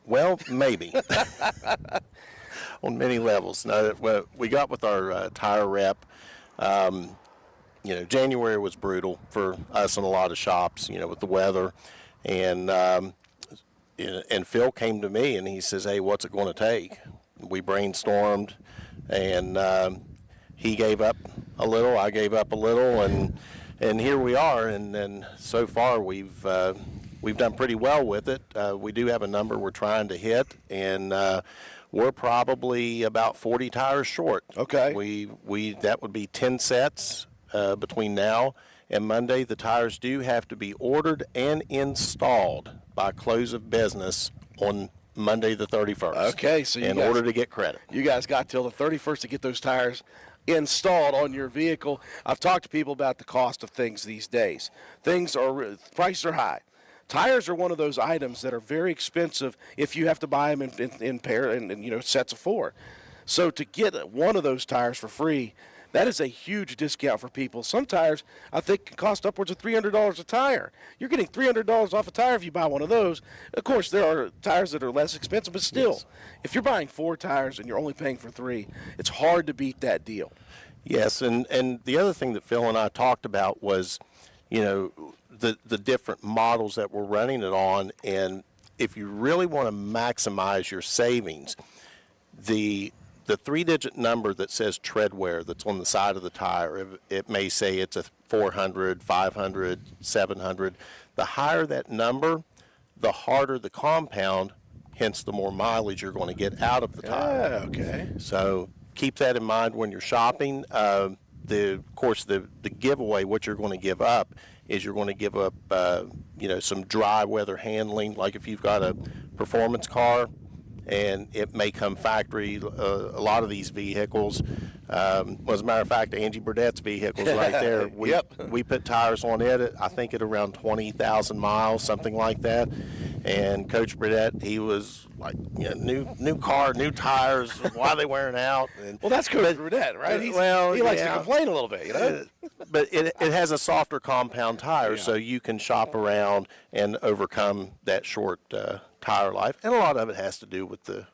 Well, maybe. On many levels. Now, we got with our tire rep. January was brutal for us in a lot of shops, with the weather. And Phil came to me and he says, hey, what's it going to take? We brainstormed, and he gave up a little, I gave up a little, and here we are. And so far we've we've done pretty well with it. We do have a number we're trying to hit, and we're probably about 40 tires short. Okay. We that would be 10 sets between now and Monday. The tires do have to be ordered and installed by close of business on Monday the 31st. Okay, so in order to get credit. You guys got till the 31st to get those tires installed on your vehicle. I've talked to people about the cost of things these days. Prices are high. Tires are one of those items that are very expensive if you have to buy them in pair and sets of 4. So to get one of those tires for free, that is a huge discount for people. Some tires, I think, can cost upwards of $300 a tire. You're getting $300 off a tire if you buy one of those. Of course, there are tires that are less expensive, but still, Yes. If you're buying 4 tires and you're only paying for 3, it's hard to beat that deal. Yes, and the other thing that Phil and I talked about was, the different models that we're running it on, and if you really want to maximize your savings, the 3-digit number that says tread wear that's on the side of the tire, it may say it's a 400, 500, 700. The higher that number, the harder the compound, hence the more mileage you're going to get out of the tire. Yeah, okay. So keep that in mind when you're shopping. Of course, the giveaway, what you're going to give up is you're going to give up, some dry weather handling. Like if you've got a performance car, and it may come factory. A lot of these vehicles, as a matter of fact, Angie Burdett's vehicles right there. We put tires on it, I think at around 20,000 miles, something like that. And Coach Burdett, he was like, new car, new tires. Why are they wearing out? And, Well, that's Coach Burdett, right? He likes to complain a little bit, But it has a softer compound tire, Yeah. so you can shop around and overcome that short tire life. And a lot of it has to do with the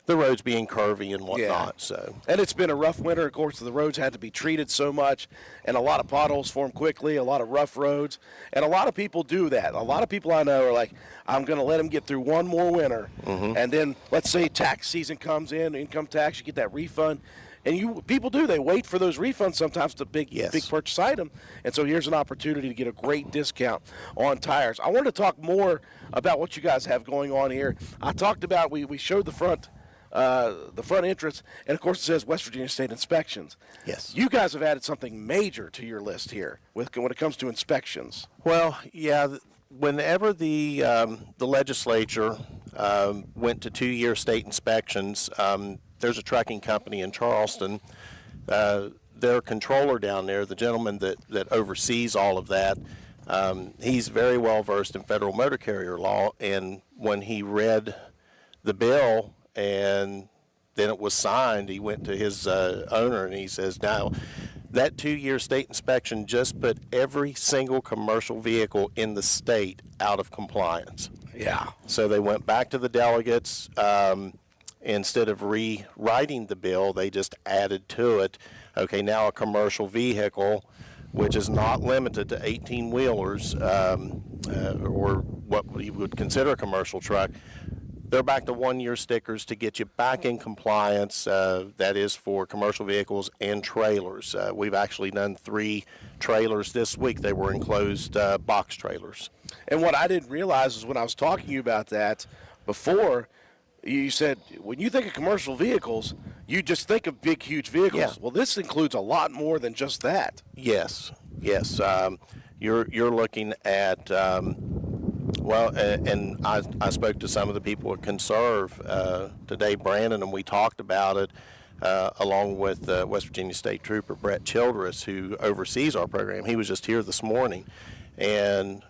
roads being curvy and whatnot. So. And it's been a rough winter. Of course, the roads had to be treated so much, and a lot of potholes form quickly, a lot of rough roads. And a lot of people do that. A lot of people I know are like, I'm going to let them get through one more winter. Mm-hmm. And then, let's say tax season comes in, income tax, you get that refund. And people do. They wait for those refunds sometimes to big purchase item. And so here's an opportunity to get a great discount on tires. I wanted to talk more about what you guys have going on here. I talked about, we showed the front entrance, and of course it says West Virginia State Inspections. Yes. You guys have added something major to your list here when it comes to inspections. Well, yeah. Whenever the legislature went to 2-year state inspections, there's a trucking company in Charleston. Their controller down there, the gentleman that oversees all of that, he's very well versed in federal motor carrier law. And when he read the bill and then it was signed, he went to his owner and he says, now, that 2-year state inspection just put every single commercial vehicle in the state out of compliance. Yeah. So they went back to the delegates. Instead of rewriting the bill, they just added to it, okay, now a commercial vehicle, which is not limited to 18-wheelers or what we would consider a commercial truck, they're back to 1-year stickers to get you back in compliance. That is for commercial vehicles and trailers. We've actually done 3 trailers this week. They were enclosed box trailers. And what I didn't realize is when I was talking to you about that before, you said when you think of commercial vehicles, you just think of big, huge vehicles. Yeah. Well, this includes a lot more than just that. Yes. You're looking at and I spoke to some of the people at Conserve today, Brandon, and we talked about it along with West Virginia State Trooper Brett Childress, who oversees our program. He was just here this morning, and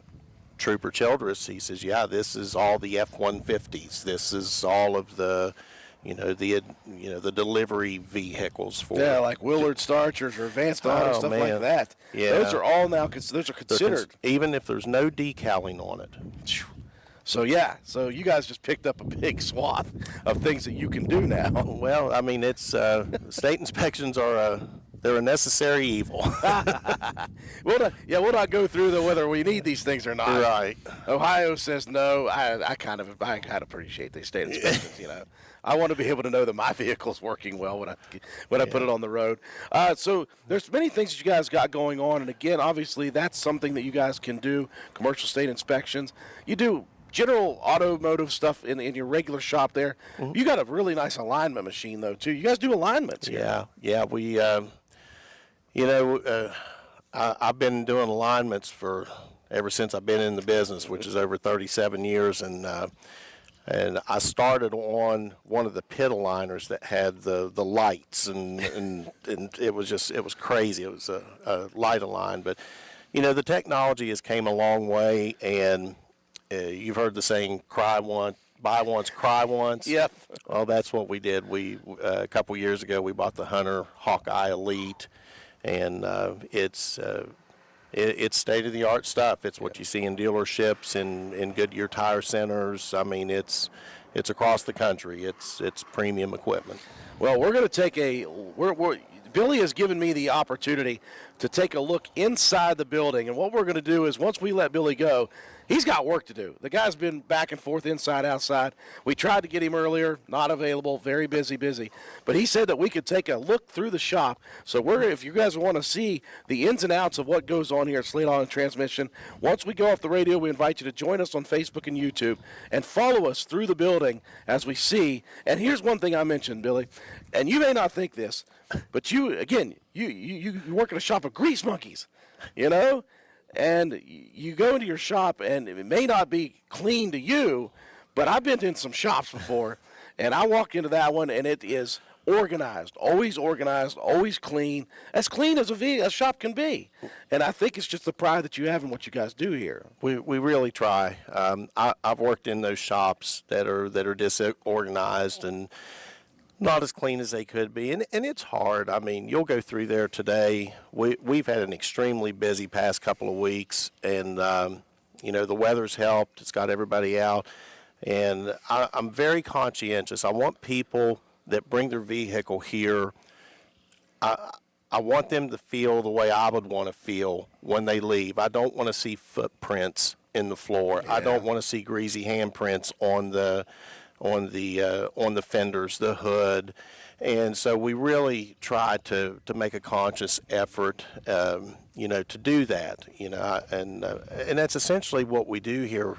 Trooper Childress, he says, yeah, this is all the F-150s. This is all of the the delivery vehicles for like Willard Starchers or Advanced Auto, stuff like that. Yeah. Those are all now those are considered. Even if there's no decaling on it. So you guys just picked up a big swath of things that you can do now. Well, I mean, it's state inspections are They're a necessary evil. We'll not go through whether we need these things or not. Right. Ohio says no. I kind of appreciate the state inspections. I want to be able to know that my vehicle's working well when I put it on the road. So there's many things that you guys got going on, and again, obviously that's something that you guys can do. Commercial state inspections. You do general automotive stuff in your regular shop there. You got a really nice alignment machine though too. You guys do alignments here. Yeah. We, I've been doing alignments ever since I've been in the business, which is over 37 years, and I started on one of the pit aligners that had the lights, and it was crazy. It was a light align, but the technology has came a long way, and you've heard the saying, cry once, buy once, cry once. Yep. Well, that's what we did. We a couple years ago, we bought the Hunter Hawkeye Elite, and it's state-of-the-art stuff. It's what you see in dealerships, in Goodyear tire centers. I mean, it's across the country. It's premium equipment. Well, we're going to take Billy has given me the opportunity to take a look inside the building, and what we're going to do is once we let Billy go, he's got work to do. The guy's been back and forth, inside, outside. We tried to get him earlier, not available, very busy. But he said that we could take a look through the shop. So if you guys want to see the ins and outs of what goes on here at Slate Auto Transmission, once we go off the radio, we invite you to join us on Facebook and YouTube and follow us through the building as we see. And here's one thing I mentioned, Billy, and you may not think this, but you work in a shop of grease monkeys, and you go into your shop, and it may not be clean to you, but I've been in some shops before, and I walk into that one, and it is organized, always clean as a shop can be. And I think it's just the pride that you have in what you guys do here. We really try. I've worked in those shops that are disorganized and not as clean as they could be, and it's hard. I mean, you'll go through there today. We've had an extremely busy past couple of weeks, and the weather's helped. It's got everybody out, and I'm very conscientious. I want people that bring their vehicle here, I want them to feel the way I would want to feel when they leave. I don't want to see footprints in the floor. Yeah. I don't want to see greasy handprints on the fenders, the hood, and so we really try to make a conscious effort, to do that, and that's essentially what we do here.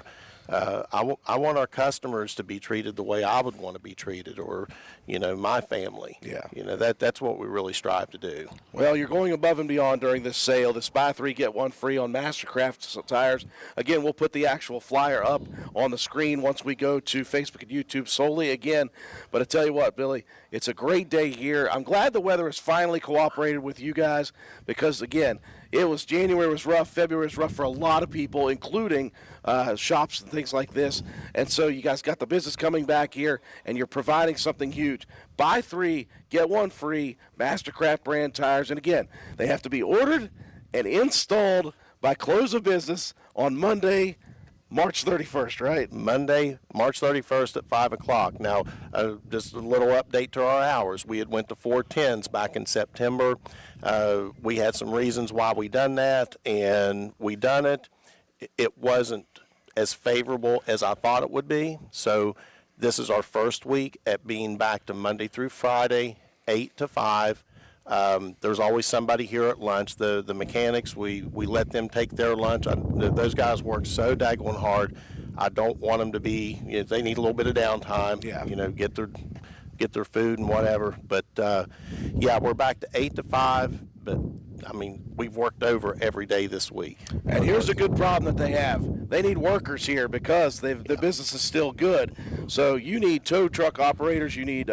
I want our customers to be treated the way I would want to be treated, or my family. Yeah. That's what we really strive to do. Well, you're going above and beyond during this sale. This buy 3 get 1 free on Mastercraft tires. Again, we'll put the actual flyer up on the screen once we go to Facebook and YouTube solely again. But I tell you what, Billy, it's a great day here. I'm glad the weather has finally cooperated with you guys, because again, January was rough, February was rough for a lot of people, including shops and things like this. And so you guys got the business coming back here, and you're providing something huge. Buy 3, get 1 free, Mastercraft brand tires. And again, they have to be ordered and installed by close of business on Monday, March 31st, right? Monday, March 31st at 5 o'clock. Now, just a little update to our hours. We had went to 410s back in September. We had some reasons why we done that, and we done it. It wasn't as favorable as I thought it would be. So this is our first week at being back to Monday through Friday, 8 to 5. There's always somebody here at lunch. The mechanics, we let them take their lunch. Those guys work so daggone hard. I don't want them to be, they need a little bit of downtime, get their food and whatever. But, we're back to 8 to 5. But, I mean, we've worked over every day this week. And here's a good problem that they have. They need workers here because the business is still good. So you need tow truck operators. You need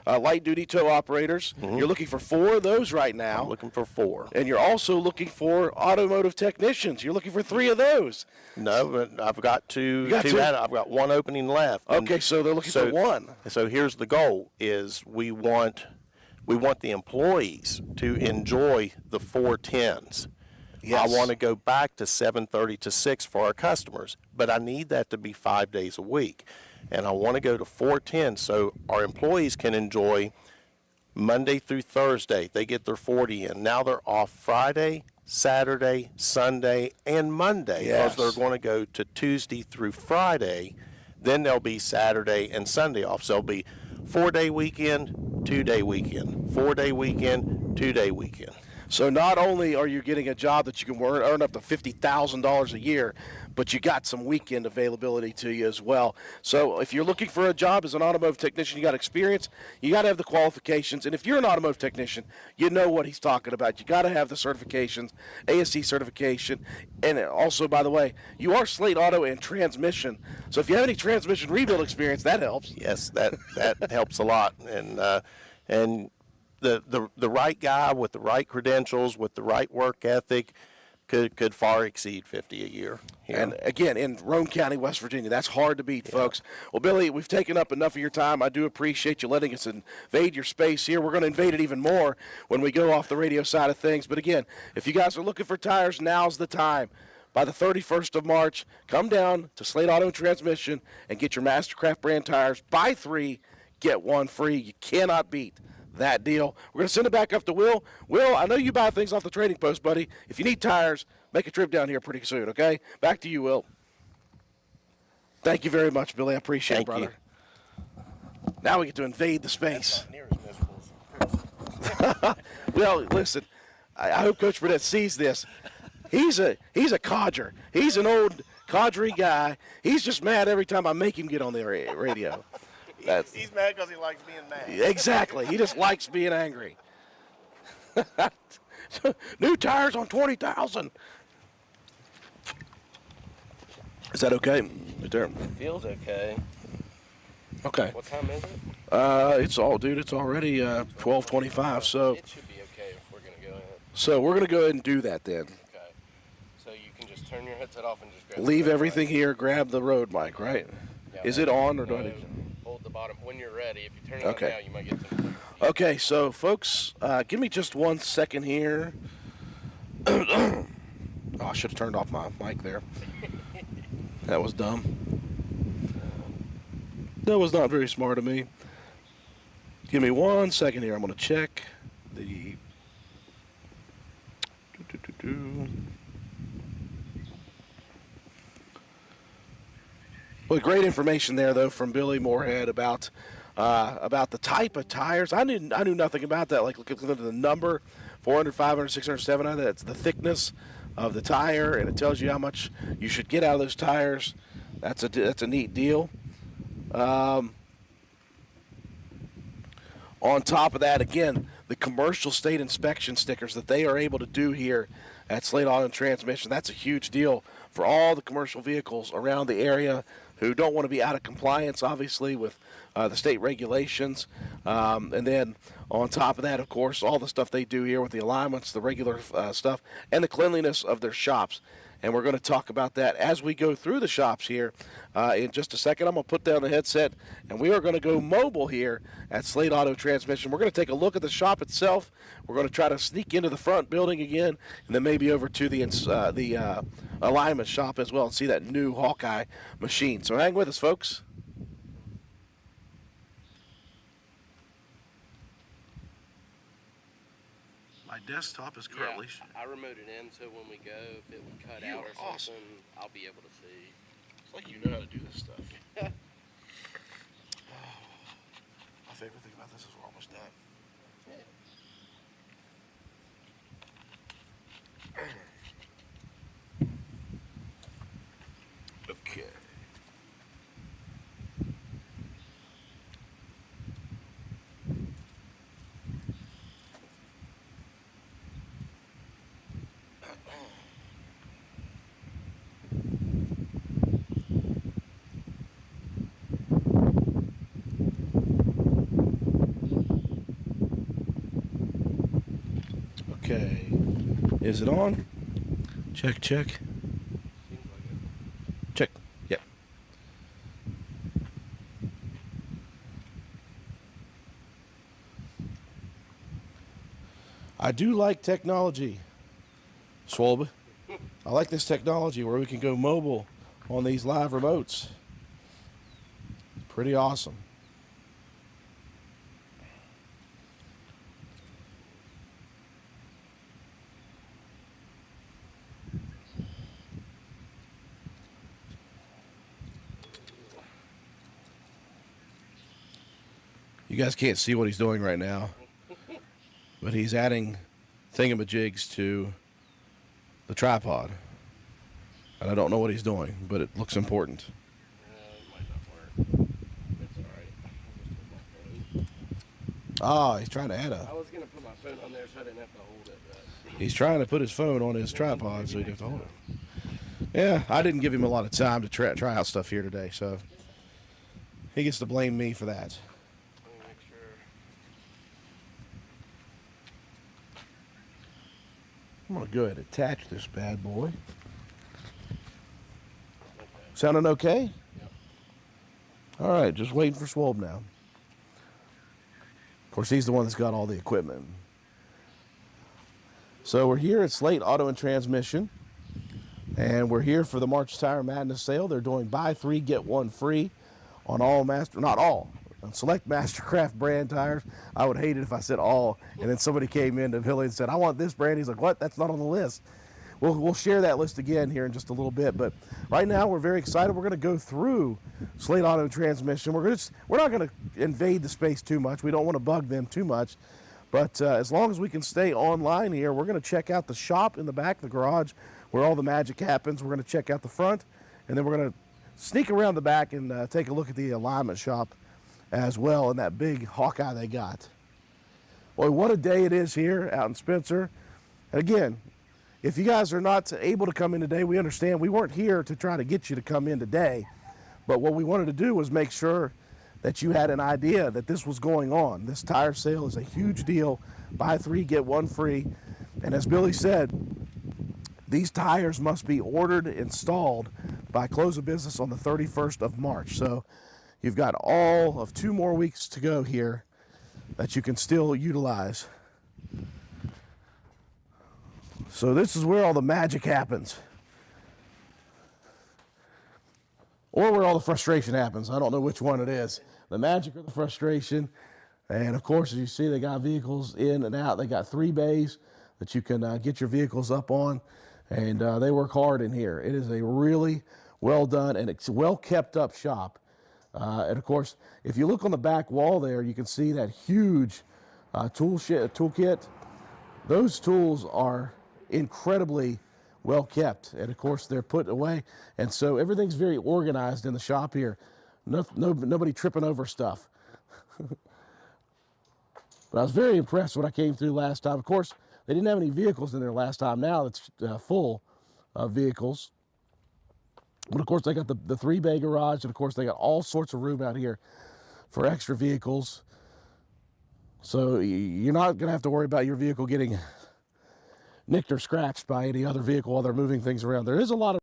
light-duty tow operators. Mm-hmm. You're looking for 4 of those right now. I'm looking for 4. And you're also looking for automotive technicians. You're looking for 3 of those. No, but I've got two. I've got 1 opening left. Okay, so they're looking for 1. So here's the goal: is we want the employees to enjoy the 410s. Yes. I want to go back to 7:30 to 6 for our customers, but I need that to be 5 days a week. And I want to go to 410 so our employees can enjoy Monday through Thursday, they get their 40 in. Now they're off Friday, Saturday, Sunday, and Monday because Yes. they're going to go to Tuesday through Friday. Then there'll be Saturday and Sunday off. So it'll be 4-day weekend, 2-day weekend, 4-day weekend, 2-day weekend. So not only are you getting a job that you can earn up to $50,000 a year, but you got some weekend availability to you as well. So if you're looking for a job as an automotive technician, you got experience, you got to have the qualifications. And if you're an automotive technician, you know what he's talking about. You got to have the certifications, ASC certification. And also, by the way, you are Slate Auto and Transmission. So if you have any transmission rebuild experience, that helps. Yes, that helps a lot. And the right guy with the right credentials, with the right work ethic, could far exceed 50 a year. Here. And again, in Roane County, West Virginia, that's hard to beat, folks. Well, Billy, we've taken up enough of your time. I do appreciate you letting us invade your space here. We're going to invade it even more when we go off the radio side of things. But again, if you guys are looking for tires, now's the time. By the 31st of March, come down to Slate Auto and Transmission and get your Mastercraft brand tires. Buy 3, get 1 free. You cannot beat that deal. We're going to send it back up to Will. Will, I know you buy things off the trading post, buddy. If you need tires, make a trip down here pretty soon, okay? Back to you, Will. Thank you very much, Billy. I appreciate it, Thank brother. Now we get to invade the space. Not near as miserable. Well, listen, I hope Coach Burnett sees this. He's a codger. He's an old codgery guy. He's just mad every time I make him get on the radio. He's mad because he likes being mad. Exactly. He just likes being angry. New tires on 20,000. Is that okay? Right there. Feels okay. Okay. What time is it? It's already 12:25. So It should be okay if we're gonna go ahead. So we're gonna go ahead and do that then. Okay. So you can just turn your headset off and just grab. Leave the everything mic. here. Grab the road mic, right? Yeah, Is it on or do I no, need? hold the bottom when you're ready. If you turn it Okay. on now, you might get some. Okay, so folks, give me just 1 second here. Oh, I should have turned off my mic there. That was dumb. That was not very smart of me. Give me 1 second here. I'm going to check the. Well, great information there, though, from Billy Moorhead about the type of tires. I knew nothing about that. Like looking at the number, 400, 500, 600, 700. That's the thickness of the tire, and it tells you how much you should get out of those tires. That's a neat deal. On top of that, again, the commercial state inspection stickers that they are able to do here at Slate Auto and Transmission, that's a huge deal for all the commercial vehicles around the area who don't want to be out of compliance, obviously, with the state regulations. And then on top of that, of course, all the stuff they do here with the alignments, the regular stuff, and the cleanliness of their shops. And we're going to talk about that as we go through the shops here in just a second. I'm going to put down the headset, and we are going to go mobile here at Slate Auto Transmission. We're going to take a look at the shop itself. We're going to try to sneak into the front building again, and then maybe over to the alignment shop as well and see that new Hawkeye machine. So hang with us, folks. My desktop is currently. Yeah, I remote it in so when we go, if it would cut You out or are awesome. something, I'll be able to see. It's like you know how to do this stuff. My favorite thing about this is we're almost done. Okay. Okay. Is it on? Check, check. Seems like it. Check. Yep. I do like technology, Schwalbe. I like this technology where we can go mobile on these live remotes. Pretty awesome. guys can't see what he's doing right now, but he's adding thingamajigs to the tripod. And I don't know what he's doing, but it looks important. It might not work. It's alright. Ah, he's trying to add I was going to put my phone on there so I didn't have to hold it. But He's trying to put his phone on his tripod so he'd have to hold it. Yeah, I didn't give him a lot of time to try out stuff here today, so he gets to blame me for that. let me make sure. I'm going to go ahead and attach this bad boy. Sounding okay? Yep. All right, just waiting for Swob now. Of course, he's the one that's got all the equipment. So we're here at Slate Auto and Transmission, and we're here for the March Tire Madness sale. They're doing buy 3, get 1 free on all not all, on select Mastercraft brand tires. I would hate it if I said all, and then somebody came in to Billy and said, I want this brand. He's like, what? That's not on the list. We'll share that list again here in just a little bit, but right now we're very excited. We're going to go through Slate Auto and Transmission. We're not going to invade the space too much. We don't want to bug them too much, but as long as we can stay online here, we're going to check out the shop in the back, the garage, where all the magic happens. We're going to check out the front, and then we're going to sneak around the back and take a look at the alignment shop as well, and that big Hawkeye they got. Boy, what a day it is here out in Spencer. And again, if you guys are not able to come in today, we understand. We weren't here to try to get you to come in today, but what we wanted to do was make sure that you had an idea that this was going on. This tire sale is a huge deal. Buy 3, get 1 free. And as Billy said, these tires must be ordered, installed by close of business on the 31st of March. So you've got all of 2 more weeks to go here that you can still utilize. So this is where all the magic happens. Or where all the frustration happens. I don't know which one it is. The magic or the frustration. And of course, as you see, they got vehicles in and out. They got 3 bays that you can get your vehicles up on. And they work hard in here. It is a really well done and it's well kept up shop. And of course, if you look on the back wall there, you can see that huge toolkit. Those tools are incredibly well kept, and of course they're put away, and so everything's very organized in the shop here. Nobody tripping over stuff. But I was very impressed when I came through last time. Of course, they didn't have any vehicles in there last time. Now it's full of vehicles. But of course, they got the 3-bay garage, and of course they got all sorts of room out here for extra vehicles. So you're not going to have to worry about your vehicle getting nicked or scratched by any other vehicle while they're moving things around. There is a lot of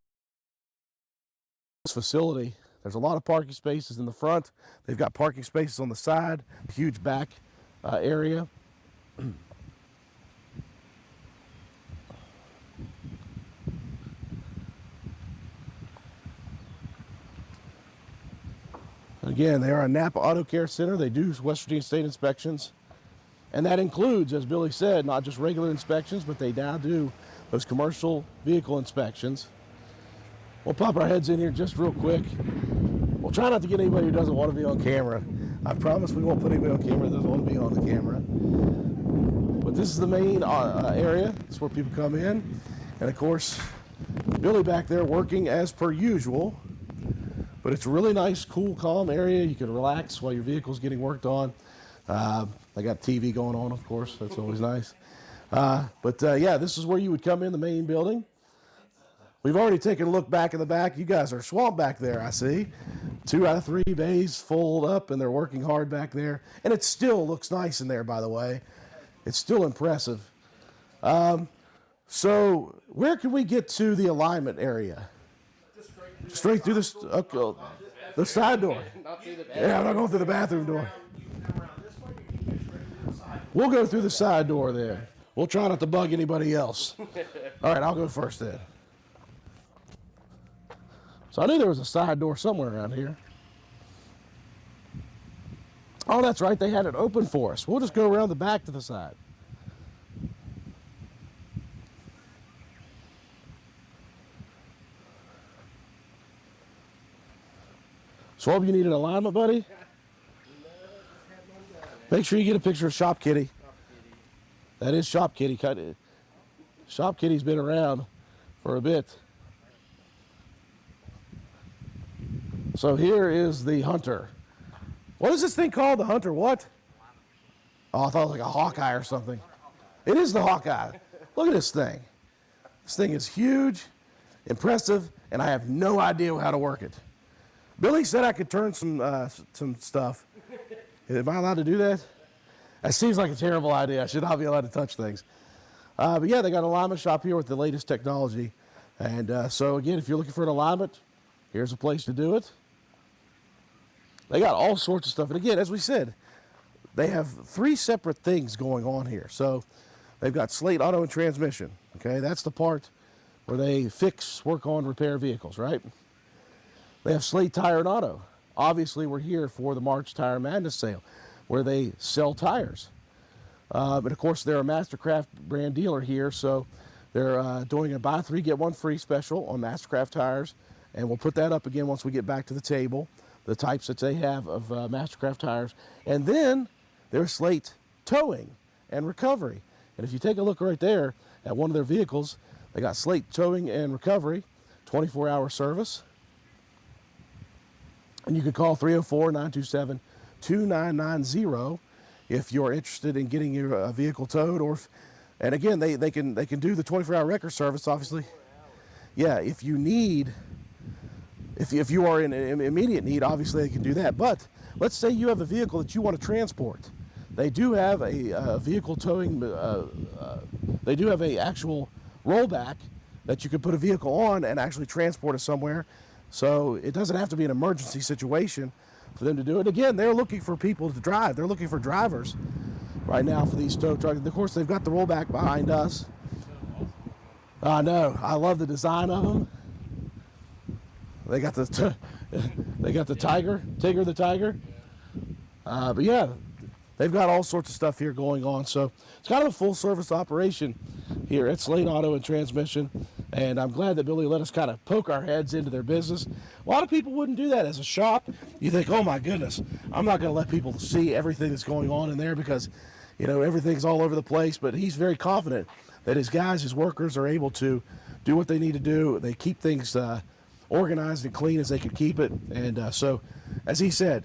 this facility. There's a lot of parking spaces in the front. They've got parking spaces on the side, huge back area. Again, they are a Napa Auto Care Center. They do West Virginia State inspections. And that includes, as Billy said, not just regular inspections, but they now do those commercial vehicle inspections. We'll pop our heads in here just real quick. We'll try not to get anybody who doesn't want to be on camera. I promise we won't put anybody on camera that doesn't want to be on the camera. But this is the main area. This is where people come in. And of course, Billy back there working as per usual. But it's a really nice, cool, calm area. You can relax while your vehicle's getting worked on. They got TV going on, of course. That's always nice. Yeah, this is where you would come in the main building. We've already taken a look back in the back. You guys are swamped back there, I see. 2 out of 3 bays fold up, and they're working hard back there. And it still looks nice in there, by the way. It's still impressive. So where can we get to the alignment area? Straight through this, okay, the side door. Yeah, I'm not going through the bathroom door. We'll go through the side door there. We'll try not to bug anybody else. All right, I'll go first then. So I knew there was a side door somewhere around here. Oh, that's right. They had it open for us. We'll just go around the back to the side. Swob, you need an alignment, buddy? Make sure you get a picture of Shop Kitty. That is Shop Kitty. Shop Kitty's been around for a bit. So here is the Hunter. What is this thing called? The Hunter what? Oh, I thought it was like a Hawkeye or something. It is the Hawkeye. Look at this thing. This thing is huge, impressive, and I have no idea how to work it. Billy said I could turn some stuff. Am I allowed to do that? That seems like a terrible idea. I should not be allowed to touch things. But yeah, they got an alignment shop here with the latest technology. And so again, if you're looking for an alignment, here's a place to do it. They got all sorts of stuff. And again, as we said, they have 3 separate things going on here. So they've got Slate Auto and Transmission. Okay, that's the part where they fix, work on, repair vehicles, right? They have Slate Tire and Auto. Obviously, we're here for the March Tire Madness sale, where they sell tires. But of course, they're a Mastercraft brand dealer here, so they're doing a buy 3 get 1 free special on Mastercraft tires, and we'll put that up again once we get back to the table, the types that they have of Mastercraft tires. And then there's Slate Towing and Recovery. And if you take a look right there at one of their vehicles, they got Slate Towing and Recovery, 24-hour service. And you can call 304-927-2990 if you're interested in getting your vehicle towed. And again, they can do the 24-hour record service, obviously. Yeah, if you need, if you are in immediate need, obviously they can do that. But let's say you have a vehicle that you want to transport. They do have a vehicle towing, they do have a actual rollback that you can put a vehicle on and actually transport it somewhere. So it doesn't have to be an emergency situation for them to do it. Again, they're looking for people to drive. They're looking for drivers right now for these tow trucks. Of course, they've got the rollback behind us. I know. I love the design of them. They got the Tiger, Tigger the Tiger. But yeah, they've got all sorts of stuff here going on. So it's kind of a full-service operation here at Slate Auto and Transmission. And I'm glad that Billy let us kind of poke our heads into their business. A lot of people wouldn't do that as a shop. You think, oh my goodness, I'm not going to let people see everything that's going on in there because, you know, everything's all over the place. But he's very confident that his guys, his workers are able to do what they need to do. They keep things organized and clean as they can keep it. And so, as he said,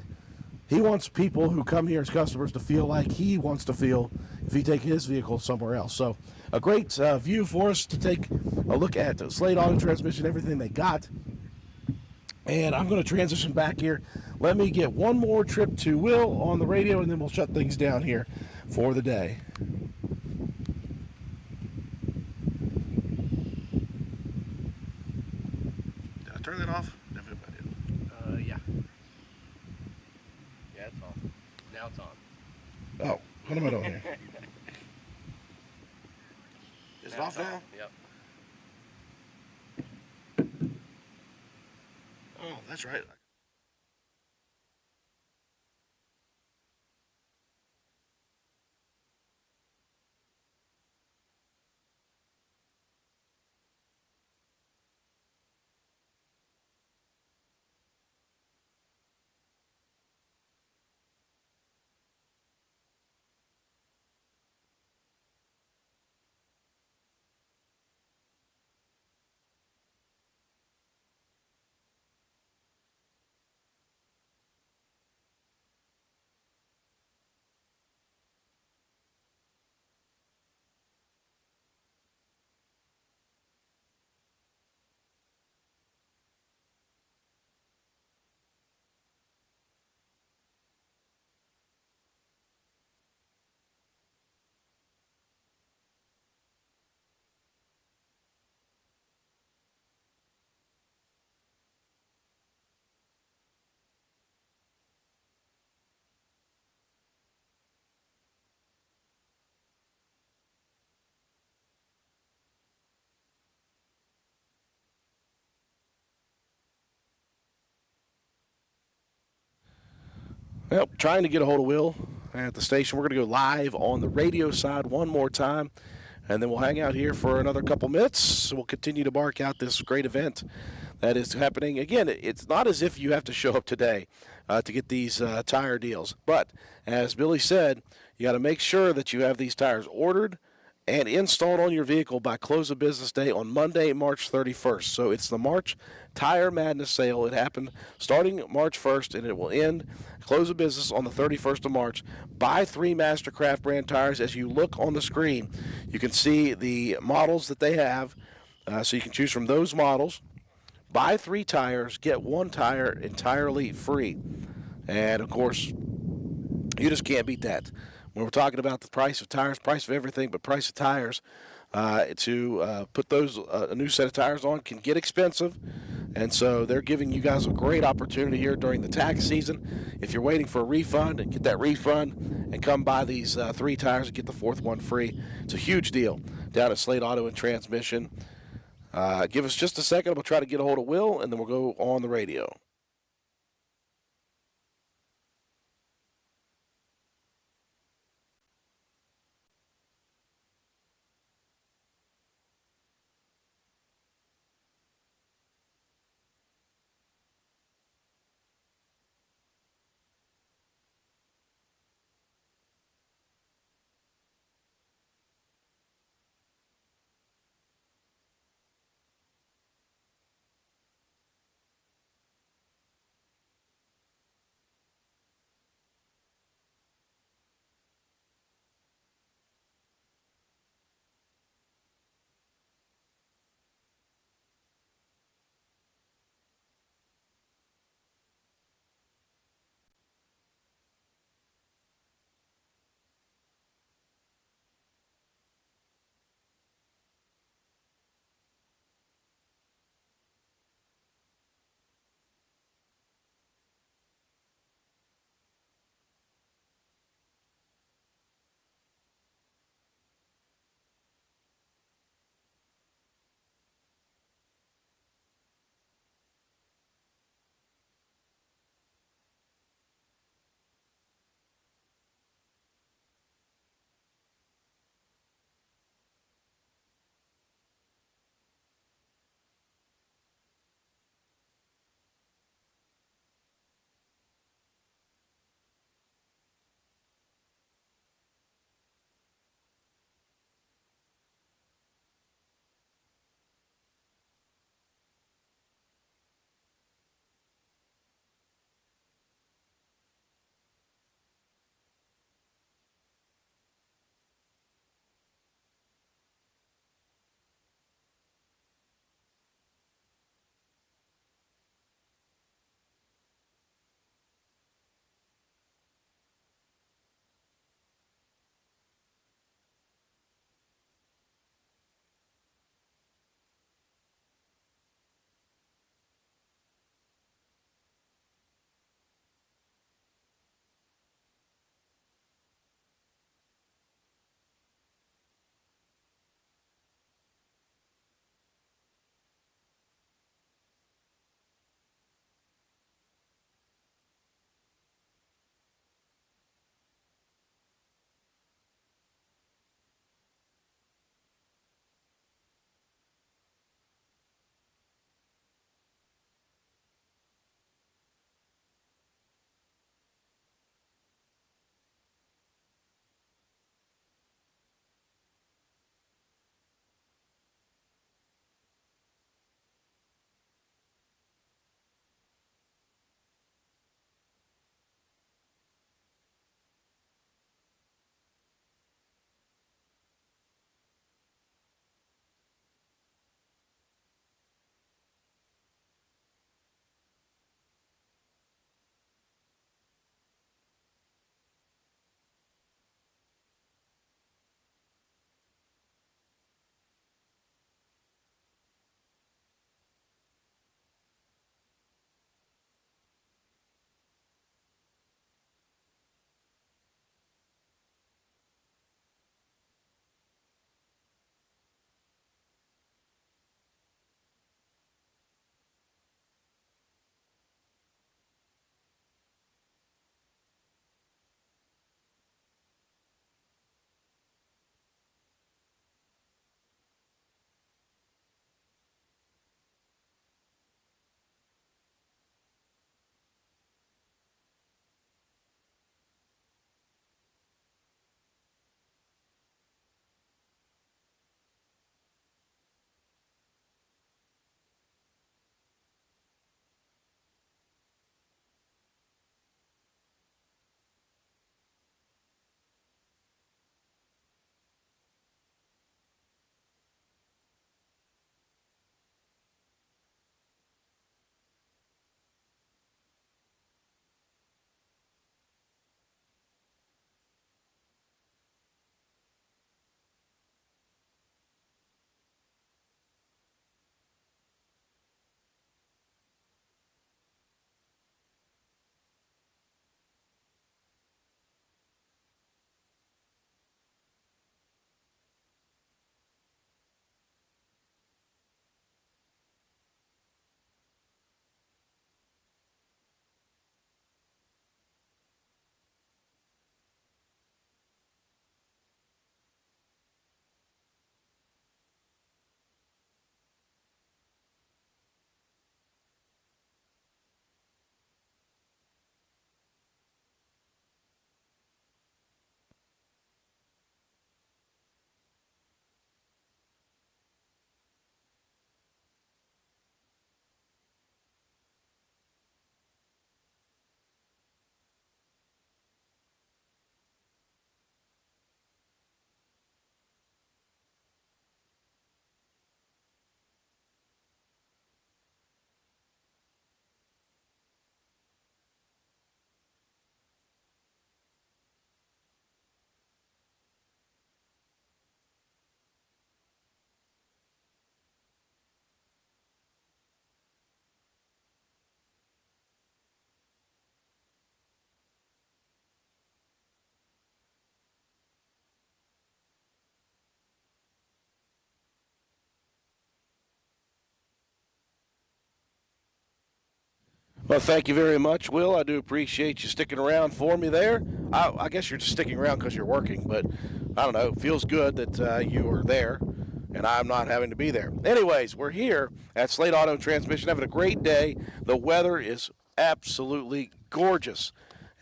he wants people who come here as customers to feel like he wants to feel if he take his vehicle somewhere else. So a great view for us to take a look at Slate Auto Transmission, everything they got. And I'm going to transition back here. Let me get one more trip to Will on the radio, and then we'll shut things down here for the day. Did I turn that off? Yeah. Yeah, it's on. Now it's on. Oh, what am I doing here? Is it Now off it's on. now? Yep. Oh, that's right. Well, trying to get a hold of Will at the station. We're going to go live on the radio side one more time. and then we'll hang out here for another couple minutes. We'll continue to mark out this great event that is happening. Again, it's not as if you have to show up today to get these tire deals. But as Billy said, you got to make sure that you have these tires ordered and installed on your vehicle by close of business day on Monday, March 31st. So it's the March Tire Madness sale. It happened starting March 1st, and it will end close of business on the 31st of March. Buy 3 Mastercraft brand tires. As you look on the screen, you can see the models that they have, so you can choose from those models. Buy 3 tires, get 1 tire entirely free. And, of course, you just can't beat that. When we're talking about the price of tires, price of everything, but price of tires, to put those a new set of tires on can get expensive. And so they're giving you guys a great opportunity here during the tax season. If you're waiting for a refund, and get that refund and come buy these 3 tires and get the 4th one free. It's a huge deal down at Slate Auto and Transmission. Give us just a second. We'll try to get a hold of Will, and then we'll go on the radio. Well, thank you very much, Will. I do appreciate you sticking around for me there. I guess you're just sticking around because you're working, but I don't know. It feels good that you are there and I'm not having to be there. Anyways, we're here at Slate Auto Transmission having a great day. The weather is absolutely gorgeous.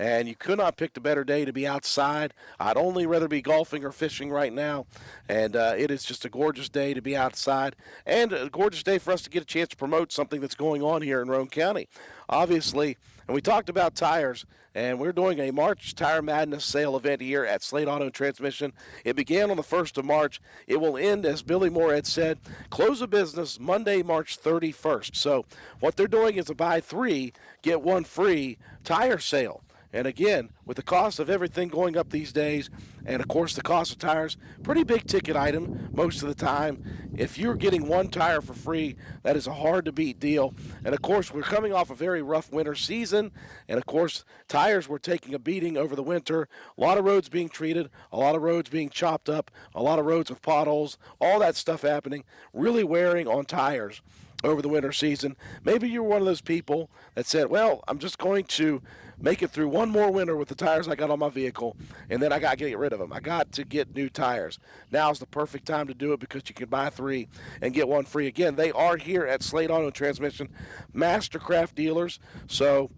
And you could not pick a better day to be outside. I'd only rather be golfing or fishing right now. And it is just a gorgeous day to be outside and a gorgeous day for us to get a chance to promote something that's going on here in Roane County. Obviously, and we talked about tires, and we're doing a March Tire Madness sale event here at Slate Auto Transmission. It began on the 1st of March. It will end, as Billy Moore had said, close of business Monday, March 31st. So what they're doing is a buy three, get one free tire sale. And again, with the cost of everything going up these days, and of course the cost of tires, pretty big ticket item most of the time. If you're getting one tire for free, that is a hard to beat deal. And of course, we're coming off a very rough winter season. And of course, tires were taking a beating over the winter. A lot of roads being treated, a lot of roads being chopped up, a lot of roads with potholes, all that stuff happening, really wearing on tires over the winter season. Maybe you're one of those people that said, well, I'm just going to make it through one more winter with the tires I got on my vehicle, and then I got to get rid of them. I got to get new tires. Now's the perfect time to do it because you can buy three and get one free. Again, they are here at Slate Auto Transmission, Mastercraft dealers, so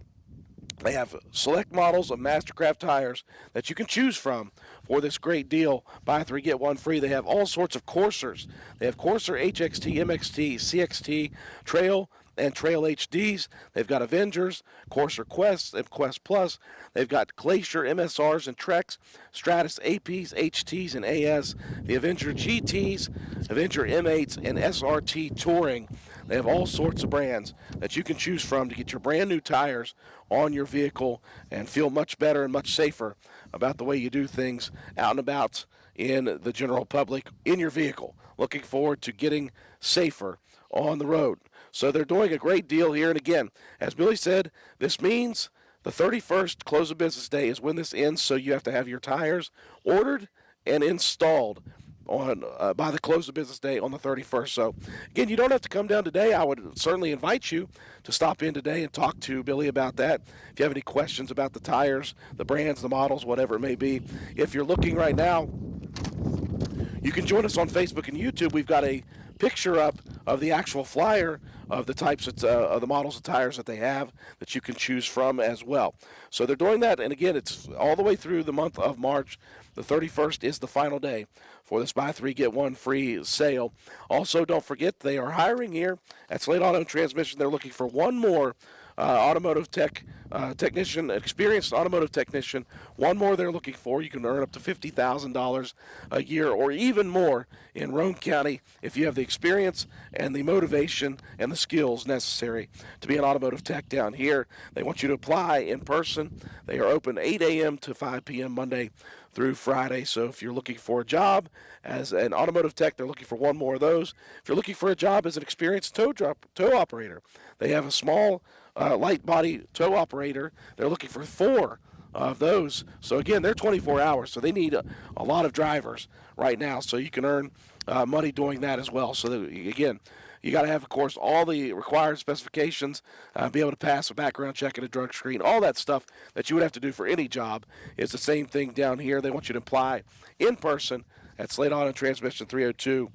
they have select models of Mastercraft tires that you can choose from for this great deal. Buy three, get one free. They have all sorts of Coursers. They have Courser, HXT, MXT, CXT, Trail, and Trail HDs. They've got Avengers, Courser Quests, and Quest Plus. They've got Glacier, MSRs, and Treks, Stratus APs, HTs, and AS. The Avenger GTs, Avenger M8s, and SRT Touring. They have all sorts of brands that you can choose from to get your brand new tires on your vehicle and feel much better and much safer about the way you do things out and about in the general public in your vehicle. Looking forward to getting safer on the road. So they're doing a great deal here. And again, as Billy said, this means the 31st close of business day is when this ends. So you have to have your tires ordered and installed on by the close of business day on the 31st. So again, you don't have to come down today. I would certainly invite you to stop in today and talk to Billy about that. If you have any questions about the tires, the brands, the models, whatever it may be. If you're looking right now, you can join us on Facebook and YouTube. We've got a picture up of the actual flyer of the types of the models of tires that they have that you can choose from as well. So they're doing that, and again, it's all the way through the month of March. The 31st is the final day for this buy three, get one free sale. Also, don't forget, they are hiring here at Slate Auto Transmission. They're looking for one more automotive technician, experienced automotive technician. One more they're looking for. You can earn up to $50,000 a year or even more in Roane County if you have the experience and the motivation and the skills necessary to be an automotive tech down here. They want you to apply in person. They are open 8 a.m. to 5 p.m. Monday through Friday. So if you're looking for a job as an automotive tech, they're looking for one more of those. If you're looking for a job as an experienced tow operator, they have a small light body tow operator. They're looking for 4 of those. So again, they're 24 hours, so they need a lot of drivers right now. So you can earn money doing that as well. So that, again, you got to have, of course, all the required specifications, be able to pass a background check and a drug screen, all that stuff that you would have to do for any job is the same thing down here. They want you to apply in person at Slate Auto Transmission, 302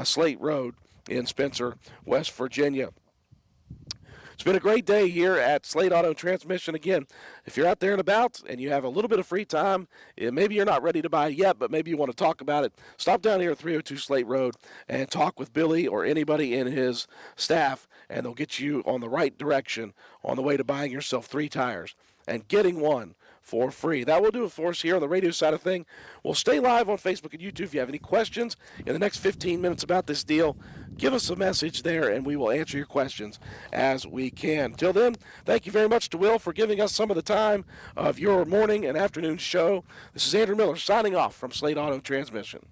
Slate Road in Spencer, West Virginia. It's been a great day here at Slate Auto Transmission. Again, if you're out there and about and you have a little bit of free time, maybe you're not ready to buy yet, but maybe you want to talk about it, stop down here at 302 Slate Road and talk with Billy or anybody in his staff, and they'll get you on the right direction on the way to buying yourself 3 tires and getting one for free. That will do it for us here on the radio side of thing. We'll stay live on Facebook and YouTube. If you have any questions in the next 15 minutes about this deal, give us a message there, and we will answer your questions as we can. Till then, thank you very much to Will for giving us some of the time of your morning and afternoon show. This is Andrew Miller signing off from Slate Auto Transmission.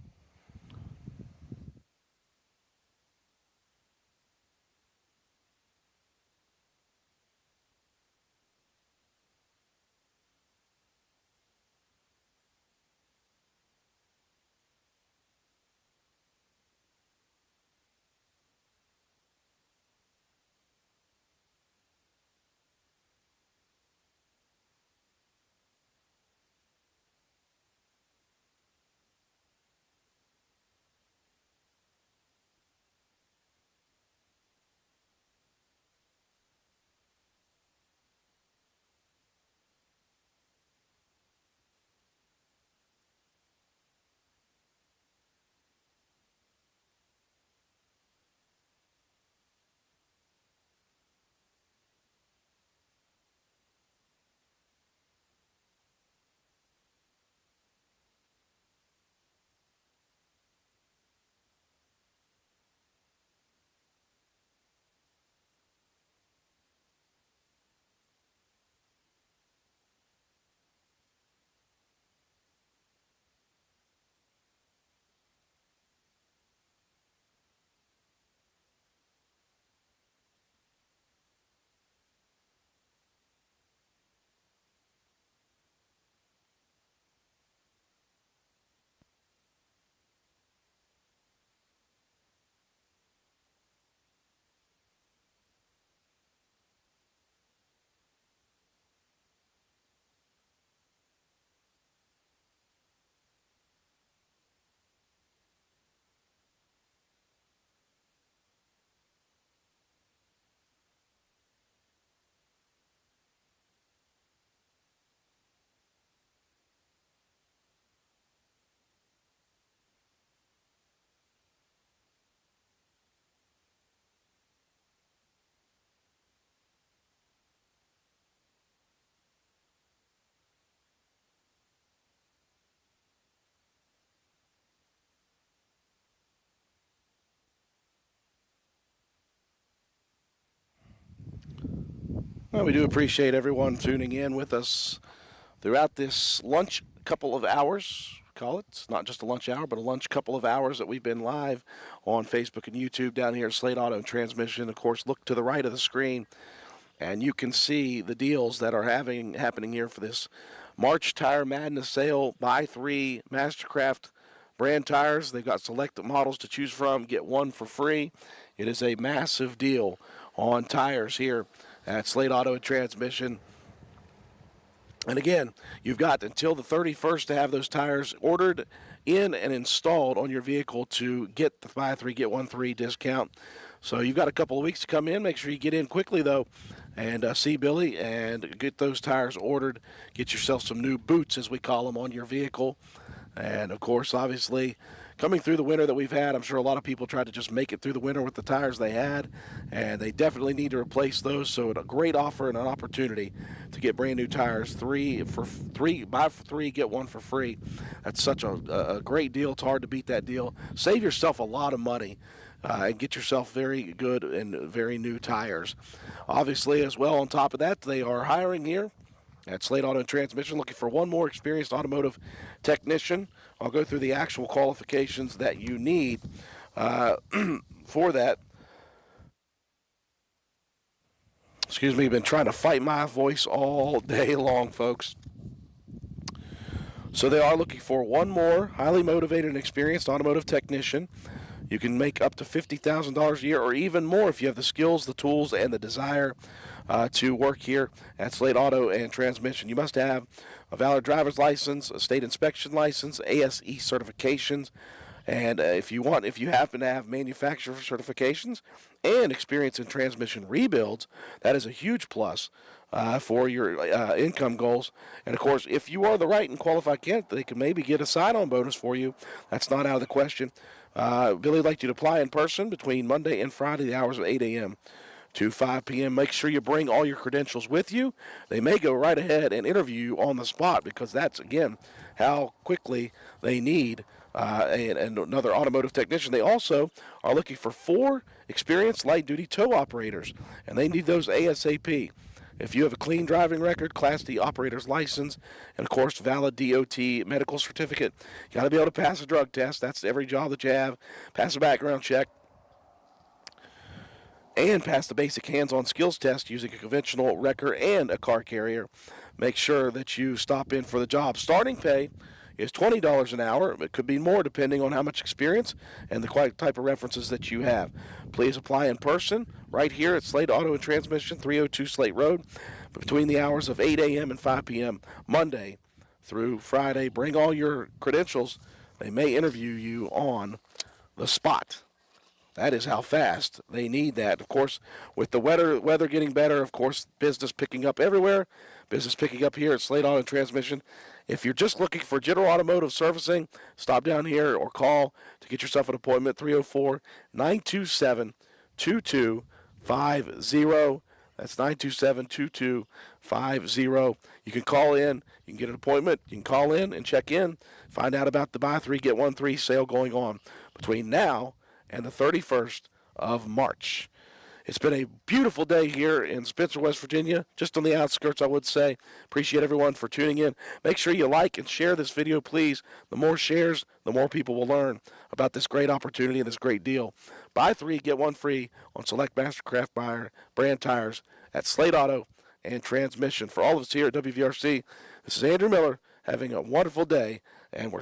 Well, we do appreciate everyone tuning in with us throughout this lunch couple of hours. Call it. It's not just a lunch hour, but a lunch couple of hours that we've been live on Facebook and YouTube down here at Slate Auto and Transmission. Of course, look to the right of the screen, and you can see the deals that are happening here for this March Tire Madness sale. Buy 3 Mastercraft brand tires. They've got selected models to choose from. Get 1 for free. It is a massive deal on tires here at Slate Auto and Transmission. And again, you've got until the 31st to have those tires ordered in and installed on your vehicle to get the buy 3, get 1 free discount. So you've got a couple of weeks to come in. Make sure you get in quickly, though, and see Billy and get those tires ordered. Get yourself some new boots, as we call them, on your vehicle. And, of course, obviously, coming through the winter that we've had, I'm sure a lot of people tried to just make it through the winter with the tires they had, and they definitely need to replace those. So a great offer and an opportunity to get brand new tires. 3 for 3, buy for 3, get 1 for free. That's such a great deal. It's hard to beat that deal. Save yourself a lot of money and get yourself very good and very new tires. Obviously, as well, on top of that, they are hiring here at Slate Auto and Transmission, looking for one more experienced automotive technician. I'll go through the actual qualifications that you need for that. Excuse me, been trying to fight my voice all day long, folks. So they are looking for one more highly motivated and experienced automotive technician. You can make up to $50,000 a year or even more if you have the skills, the tools, and the desire to work here at Slate Auto and Transmission. You must have a valid driver's license, a state inspection license, ASE certifications, and if you happen to have manufacturer certifications and experience in transmission rebuilds, that is a huge plus for your income goals. And, of course, if you are the right and qualified candidate, they can maybe get a sign-on bonus for you. That's not out of the question. Billy would like you to apply in person between Monday and Friday, the hours of 8 a.m. to 5 p.m. Make sure you bring all your credentials with you. They may go right ahead and interview you on the spot because that's, again, how quickly they need and another automotive technician. They also are looking for 4 experienced light-duty tow operators, and they need those ASAP. If you have a clean driving record, Class D operator's license, and, of course, valid DOT medical certificate, you got to be able to pass a drug test. That's every job that you have. Pass a background check. And pass the basic hands-on skills test using a conventional wrecker and a car carrier. Make sure that you stop in for the job. Starting pay is $20 an hour. It could be more depending on how much experience and the type of references that you have. Please apply in person right here at Slate Auto and Transmission, 302 Slate Road, between the hours of 8 a.m. and 5 p.m. Monday through Friday. Bring all your credentials. They may interview you on the spot. That is how fast they need that. Of course, with the weather getting better, of course, business picking up everywhere. Business picking up here at Slate Auto and Transmission. If you're just looking for general automotive servicing, stop down here or call to get yourself an appointment, 304-927-2250. That's 927-2250. You can call in. You can get an appointment. You can call in and check in. Find out about the buy 3, get 1 free sale going on between now and the 31st of March. It's been a beautiful day here in Spencer, West Virginia, just on the outskirts, I would say. Appreciate everyone for tuning in. Make sure you like and share this video, please. The more shares, the more people will learn about this great opportunity and this great deal. Buy 3, get 1 free on select Mastercraft brand tires at Slate Auto and Transmission. For all of us here at WVRC, this is Andrew Miller having a wonderful day, and we're